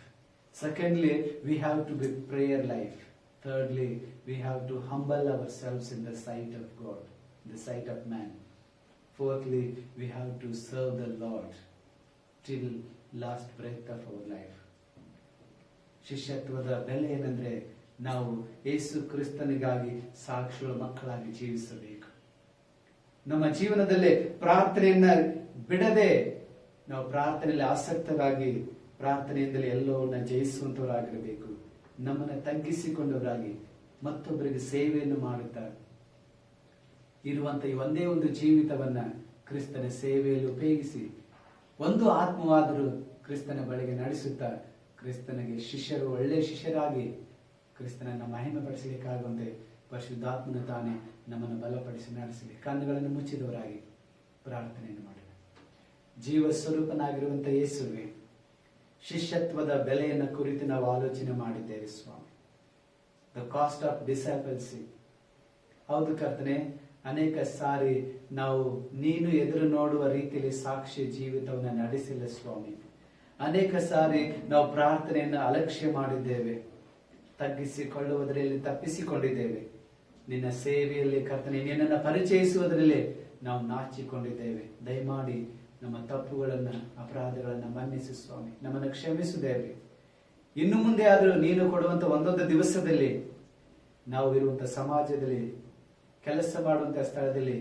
Secondly, we have to be prayer life. Thirdly, we have to humble ourselves in the sight of God, in the sight of man. Fourthly, we have to serve the Lord till last breath of our life. ಶಿಷ್ಯತ್ವದ ಬೆಲೆ ಏನಂದ್ರೆ ನಾವು ಯೇಸು ಕ್ರಿಸ್ತನಿಗಾಗಿ ಸಾಕ್ಷಿಗಳ ಮಕ್ಕಳಾಗಿ ಜೀವಿಸಬೇಕು. ನಮ್ಮ ಜೀವನದಲ್ಲಿ ಪ್ರಾರ್ಥನೆಯನ್ನ ಬಿಡದೆ ನಾವು ಪ್ರಾರ್ಥನೆಯಲ್ಲಿ ಆಸಕ್ತರಾಗಿ ಪ್ರಾರ್ಥನೆಯಿಂದಲೇ ಎಲ್ಲವನ್ನ ಜಯಿಸುವಂತವರಾಗಿರಬೇಕು. ನಮ್ಮನ್ನ ತಗ್ಗಿಸಿಕೊಂಡವರಾಗಿ ಮತ್ತೊಬ್ಬರಿಗೆ ಸೇವೆಯನ್ನು ಮಾಡುತ್ತಾ ಇರುವಂತ ಈ ಒಂದೇ ಒಂದು ಜೀವಿತವನ್ನ ಕ್ರಿಸ್ತನ ಸೇವೆಯಲ್ಲಿ ಉಪಯೋಗಿಸಿ ಒಂದು ಆತ್ಮವಾದರೂ ಕ್ರಿಸ್ತನ ಬಳಿಗೆ ನಡೆಸುತ್ತಾ ಕ್ರಿಸ್ತನಿಗೆ ಶಿಷ್ಯರು, ಒಳ್ಳೆಯ ಶಿಷ್ಯರಾಗಿ ಕ್ರಿಸ್ತನನ್ನ ಮಹಿಮೆ ಪಡಿಸಲಿಕ್ಕಾಗುವಂತೆ ಪರಿಶುದ್ಧಾತ್ಮನ ತಾನೇ ನಮ್ಮನ್ನು ಬಲಪಡಿಸಿ ನಡೆಸಲಿ. ಕಣ್ಣುಗಳನ್ನು ಮುಚ್ಚಿದವರಾಗಿ ಪ್ರಾರ್ಥನೆಯನ್ನು ಮಾಡೋಣ. ಜೀವ ಸ್ವರೂಪನಾಗಿರುವಂತ ಯೇಸುವೆ, ಶಿಷ್ಯತ್ವದ ಬೆಲೆಯನ್ನು ಕುರಿತು ನಾವು ಆಲೋಚನೆ ಮಾಡಿದ್ದೇವೆ ಸ್ವಾಮಿ. The cost of discipleship. ಹೌದು ಕರ್ತನೆ, ಅನೇಕ ಸಾರಿ ನಾವು ನೀನು ಎದುರು ನೋಡುವ ರೀತಿಯಲ್ಲಿ ಸಾಕ್ಷಿ ಜೀವಿತವನ್ನು ನಡೆಸಿಲ್ಲ ಸ್ವಾಮಿ. ಅನೇಕ ಸಾರಿ ನಾವು ಪ್ರಾರ್ಥನೆಯನ್ನು ಅಲಕ್ಷ್ಯ ಮಾಡಿದ್ದೇವೆ, ತಗ್ಗಿಸಿಕೊಳ್ಳುವುದರಲ್ಲಿ ತಪ್ಪಿಸಿಕೊಂಡಿದ್ದೇವೆ. ನಿನ್ನ ಸೇವೆಯಲ್ಲಿ ಕರ್ತನೆ, ನಿನ್ನನ್ನು ಪರಿಚಯಿಸುವುದರಲ್ಲಿ ನಾವು ನಾಚಿಕೊಂಡಿದ್ದೇವೆ. ದಯಮಾಡಿ ನಮ್ಮ ತಪ್ಪುಗಳನ್ನ, ಅಪರಾಧಗಳನ್ನ ಮನ್ನಿಸು ಸ್ವಾಮಿ. ನಮ್ಮನ್ನು ಕ್ಷಮಿಸುತ್ತೇವೆ. ಇನ್ನು ಮುಂದೆ ಆದರೂ ನೀನು ಕೊಡುವಂತ ಒಂದೊಂದು ದಿವಸದಲ್ಲಿ ನಾವು ಇರುವಂತ ಸಮಾಜದಲ್ಲಿ, ಕೆಲಸ ಮಾಡುವಂತ ಸ್ಥಳದಲ್ಲಿ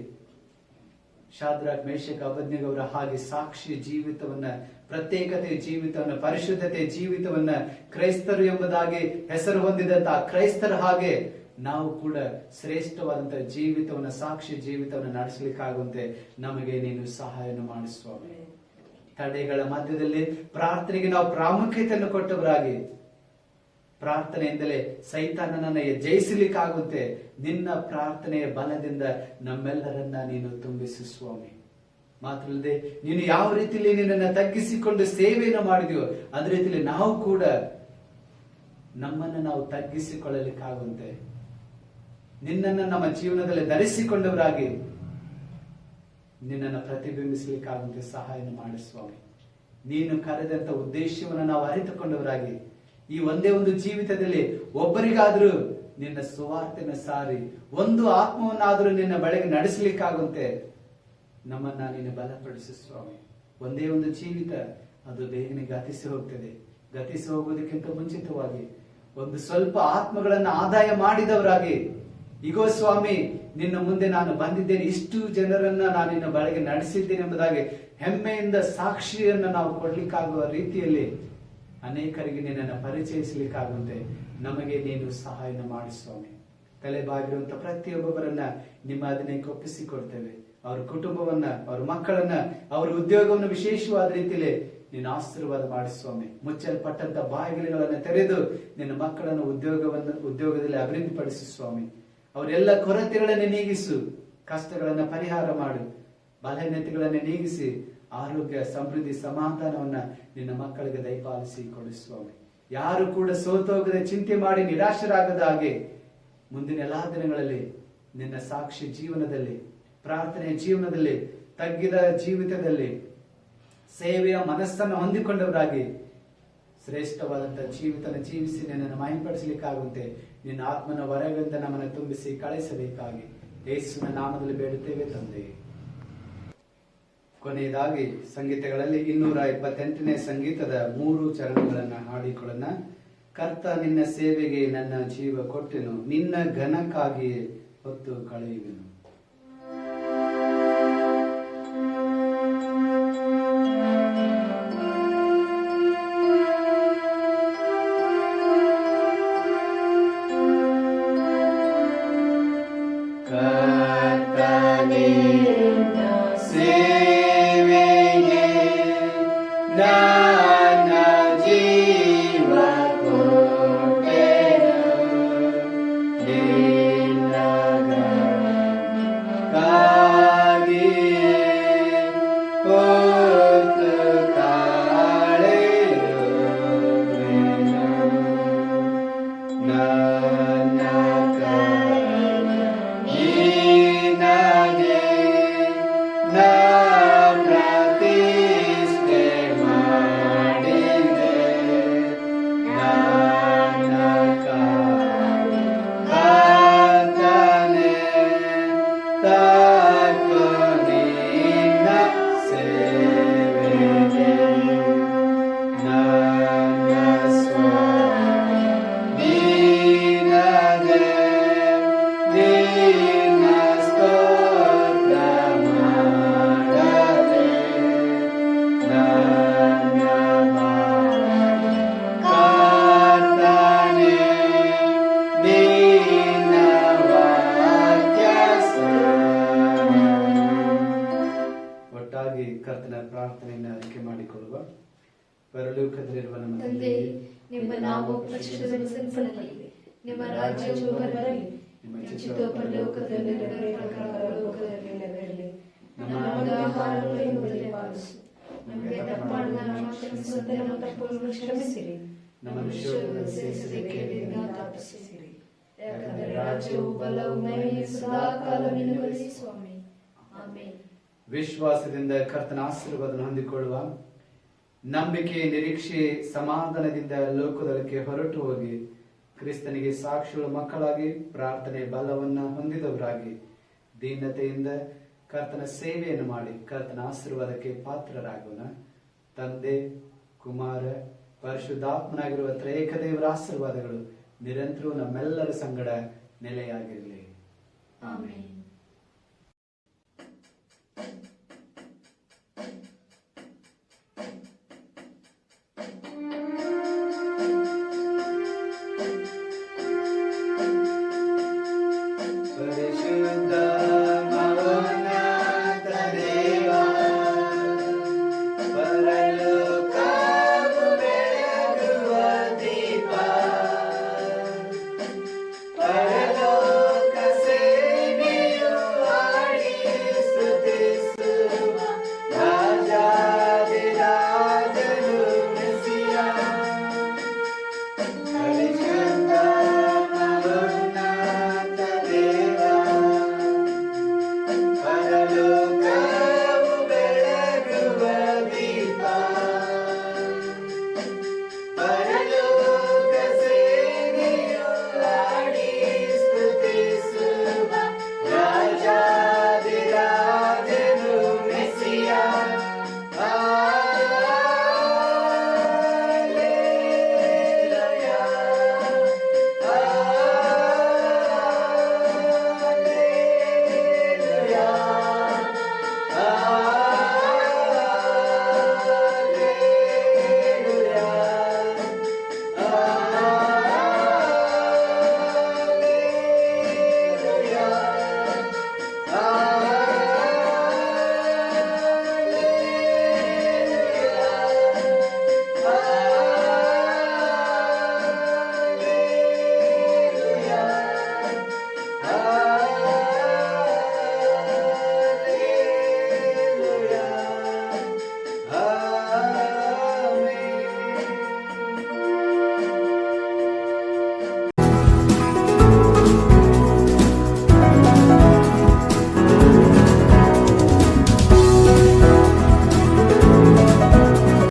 ಶಾದ್ರಾಕ್, ಮೇಷಕ್, ಅಬೇದ್ನೆಗೋರ ಹಾಗೆ ಸಾಕ್ಷಿ ಜೀವಿತವನ್ನ, ಪ್ರತ್ಯೇಕತೆ ಜೀವಿತವನ್ನ, ಪರಿಶುದ್ಧತೆ ಜೀವಿತವನ್ನ, ಕ್ರೈಸ್ತರು ಎಂಬುದಾಗಿ ಹೆಸರು ಹೊಂದಿದಂತ ಕ್ರೈಸ್ತರ ಹಾಗೆ ನಾವು ಕೂಡ ಶ್ರೇಷ್ಠವಾದಂತಹ ಜೀವಿತವನ್ನ, ಸಾಕ್ಷಿ ಜೀವಿತವನ್ನ ನಡೆಸಲಿಕ್ಕಾಗುವಂತೆ ನಮಗೆ ನೀನು ಸಹಾಯವನ್ನು ಮಾಡಿ ಸ್ವಾಮಿ. ತಡೆಗಳ ಮಧ್ಯದಲ್ಲಿ ಪ್ರಾರ್ಥನೆಗೆ ನಾವು ಪ್ರಾಮುಖ್ಯತೆಯನ್ನು ಕೊಟ್ಟವರಾಗಿ, ಪ್ರಾರ್ಥನೆಯಿಂದಲೇ ಸೈತಾನನನ್ನ ಜಯಿಸಲಿಕ್ಕಾಗುತ್ತೆ. ನಿನ್ನ ಪ್ರಾರ್ಥನೆಯ ಬಲದಿಂದ ನಮ್ಮೆಲ್ಲರನ್ನ ನೀನು ತುಂಬಿಸು ಸ್ವಾಮಿ. ಮಾತ್ರಲ್ಲದೆ ನೀನು ಯಾವ ರೀತಿಯಲ್ಲಿ ನಿನ್ನನ್ನು ತಗ್ಗಿಸಿಕೊಂಡು ಸೇವೆಯನ್ನು ಮಾಡಿದೆಯೋ ಅದೇ ರೀತಿಯಲ್ಲಿ ನಾವು ಕೂಡ ನಮ್ಮನ್ನು ನಾವು ತಗ್ಗಿಸಿಕೊಳ್ಳಲಿಕ್ಕಾಗುವಂತೆ, ನಿನ್ನನ್ನು ನಮ್ಮ ಜೀವನದಲ್ಲಿ ಧರಿಸಿಕೊಂಡವರಾಗಿ ನಿನ್ನನ್ನು ಪ್ರತಿಬಿಂಬಿಸಲಿಕ್ಕಾಗುವಂತೆ ಸಹಾಯನ ಮಾಡಿ ಸ್ವಾಮಿ. ನೀನು ಕರೆದಂತ ಉದ್ದೇಶವನ್ನು ನಾವು ಅರಿತುಕೊಂಡವರಾಗಿ ಈ ಒಂದೇ ಒಂದು ಜೀವಿತದಲ್ಲಿ ಒಬ್ಬರಿಗಾದ್ರೂ ನಿನ್ನ ಸುವಾರ್ತೆನ ಸಾರಿ ಒಂದು ಆತ್ಮವನ್ನಾದ್ರೂ ನಿನ್ನ ಬಳಿಗೆ ನಡೆಸಲಿಕ್ಕಾಗುವಂತೆ ನಮ್ಮನ್ನ ನೀನು ಬಲಪಡಿಸು ಸ್ವಾಮಿ. ಒಂದೇ ಒಂದು ಜೀವಿತ, ಅದು ಬೇಗನೆ ಗತಿಸಿ ಹೋಗ್ತದೆ. ಗತಿಸಿ ಹೋಗುವುದಕ್ಕಿಂತ ಮುಂಚಿತವಾಗಿ ಒಂದು ಸ್ವಲ್ಪ ಆತ್ಮಗಳನ್ನ ಆದಾಯ ಮಾಡಿದವರಾಗಿ, ಈಗೋ ಸ್ವಾಮಿ ನಿನ್ನ ಮುಂದೆ ನಾನು ಬಂದಿದ್ದೇನೆ, ಇಷ್ಟು ಜನರನ್ನ ನಾನು ನಿನ್ನ ಬಳಿಗೆ ನಡೆಸಿದ್ದೇನೆ ಎಂಬುದಾಗಿ ಹೆಮ್ಮೆಯಿಂದ ಸಾಕ್ಷಿಯನ್ನು ನಾವು ಕೊಡ್ಲಿಕ್ಕಾಗುವ ರೀತಿಯಲ್ಲಿ ಅನೇಕರಿಗೆ ನಿನ್ನನ್ನು ಪರಿಚಯಿಸಲಿಕ್ಕಾಗುವಂತೆ ನಮಗೆ ನೀನು ಸಹಾಯನ ಮಾಡಿ ಸ್ವಾಮಿ. ತಲೆಬಾಗಿರುವಂತ ಪ್ರತಿಯೊಬ್ಬೊಬ್ಬರನ್ನ ನಿಮ್ಮ ಅದನ್ನಕ್ಕೆ ಒಪ್ಪಿಸಿಕೊಡ್ತೇವೆ. ಅವ್ರ ಕುಟುಂಬವನ್ನ, ಅವ್ರ ಮಕ್ಕಳನ್ನ, ಅವ್ರ ಉದ್ಯೋಗವನ್ನು ವಿಶೇಷವಾದ ರೀತಿಯಲ್ಲಿ ನೀನು ಆಶೀರ್ವಾದ ಮಾಡಿ ಸ್ವಾಮಿ. ಮುಚ್ಚಲ್ಪಟ್ಟಂತ ಬಾಗಿಲುಗಳನ್ನು ತೆರೆದು ನಿನ್ನ ಮಕ್ಕಳನ್ನು ಉದ್ಯೋಗದಲ್ಲಿ ಅಭಿವೃದ್ಧಿಪಡಿಸು ಸ್ವಾಮಿ. ಅವರೆಲ್ಲ ಕೊರತೆಗಳನ್ನು ನೀಗಿಸು, ಕಷ್ಟಗಳನ್ನ ಪರಿಹಾರ ಮಾಡು, ಬಲಹೀನತೆಗಳನ್ನು ನೀಗಿಸಿ ಆರೋಗ್ಯ, ಸಮೃದ್ಧಿ, ಸಮಾಧಾನವನ್ನ ನಿನ್ನ ಮಕ್ಕಳಿಗೆ ದಯಪಾಲಿಸಿ ಕೊಡು ಸ್ವಾಮಿ. ಯಾರು ಕೂಡ ಸೋತೋಗದೆ, ಚಿಂತೆ ಮಾಡಿ ನಿರಾಶರಾಗದ ಹಾಗೆ ಮುಂದಿನ ಎಲ್ಲಾ ದಿನಗಳಲ್ಲಿ ನಿನ್ನ ಸಾಕ್ಷಿ ಜೀವನದಲ್ಲಿ, ಪ್ರಾರ್ಥನೆಯ ಜೀವನದಲ್ಲಿ, ತಗ್ಗಿದ ಜೀವಿತದಲ್ಲಿ ಸೇವೆಯ ಮನಸ್ಸನ್ನು ಹೊಂದಿಕೊಂಡವರಾಗಿ ಶ್ರೇಷ್ಠವಾದಂತಹ ಜೀವಿತನ ಜೀವಿಸಿ ನಿನ್ನನ್ನು ಮಹಿಂಪಡಿಸಲಿಕ್ಕಾಗುವಂತೆ ನಿನ್ನ ಆತ್ಮನ ವರಗಳಿಂದ ನಮ್ಮನ್ನು ತುಂಬಿಸಿ ಕಳಿಸಬೇಕಾಗಿ ಯೇಸುವಿನ ನಾಮದಲ್ಲಿ ಬೇಡುತ್ತೇವೆ ತಂದೆ. ಕೊನೆಯದಾಗಿ ಸಂಗೀತಗಳಲ್ಲಿ 228ನೇ ಸಂಗೀತದ 3 ಚರಣಗಳನ್ನು ಹಾಡಿಕೊಳ್ಳೋಣ. ಕರ್ತ ನಿನ್ನ ಸೇವೆಗೆ ನನ್ನ ಜೀವ ಕೊಟ್ಟೆನು, ನಿನ್ನ ಘನಕ್ಕಾಗಿಯೇ ಹೊತ್ತು ಕಳೆಯುವೆನು. ಕರ್ತನ ಪ್ರಾರ್ಥನೆಯನ್ನು ಅರಿಕೆ ಮಾಡಿಕೊಳ್ಳುವ. ಪರಲೋಕದಲ್ಲಿರುವ ನಮ್ಮ ತಂದೆಯೇ, ನಿಮ್ಮ ನಾಮವು ಪರಿಶುದ್ಧಪಡಿಸಲ್ಪಡಲಿ, ನಿಮ್ಮ ರಾಜ್ಯವು ಬರಲಿ, ನಿಮ್ಮ ಚಿತ್ತವು ಪರಲೋಕದಲ್ಲಿ ನೆರವೇರುವ ಪ್ರಕಾರ ಲೋಕದಲ್ಲಿ ನೆರವೇರಲಿ. ನಮ್ಮ ಆಹಾರಗಳನ್ನು ಬದಲಿಪಾಲಿಸು. ನಮಗೆ ತಪ್ಪು ಮಾಡಿದ ನಾವು ಕ್ಷಮಿಸುವಂತೆ ನಮ್ಮ ತಪ್ಪುಗಳನ್ನು ಕ್ಷಮಿಸಿರಿ. ನಮ್ಮನ್ನು ಶೋಧನೆಗೆ ಸೇರಿಸದೆ ಕೇಡಿನಿಂದ ತಪ್ಪಿಸಿರಿ. ಯಾಕಂದರೆ ರಾಜ್ಯವು ಬಲವು ಮಹಿಮೆಯು ಸದಾಕಾಲ ನಿನಗೆ ಸ್ವಾಮಿ. ಆಮೆನ್. ವಿಶ್ವಾಸದಿಂದ ಕರ್ತನ ಆಶೀರ್ವಾದವನ್ನು ಹೊಂದಿಕೊಳ್ಳುವ, ನಂಬಿಕೆ, ನಿರೀಕ್ಷೆ, ಸಮಾಧಾನದಿಂದ ಲೋಕದೊಳಕ್ಕೆ ಹೊರಟು ಹೋಗಿ ಕ್ರಿಸ್ತನಿಗೆ ಸಾಕ್ಷಿಗಳ ಮಕ್ಕಳಾಗಿ ಪ್ರಾರ್ಥನೆ ಬಲವನ್ನ ಹೊಂದಿದವರಾಗಿ ದೀನತೆಯಿಂದ ಕರ್ತನ ಸೇವೆಯನ್ನು ಮಾಡಿ ಕರ್ತನ ಆಶೀರ್ವಾದಕ್ಕೆ ಪಾತ್ರರಾಗೋಣ. ತಂದೆ, ಕುಮಾರ, ಪರಿಶುದ್ಧಾತ್ಮನಾಗಿರುವ ತ್ರೈಕ ದೇವರ ಆಶೀರ್ವಾದಗಳು ನಿರಂತರ ನಮ್ಮೆಲ್ಲರ ಸಂಗಡ ನೆಲೆಯಾಗಿರಲಿ. ಆಮೆನ್.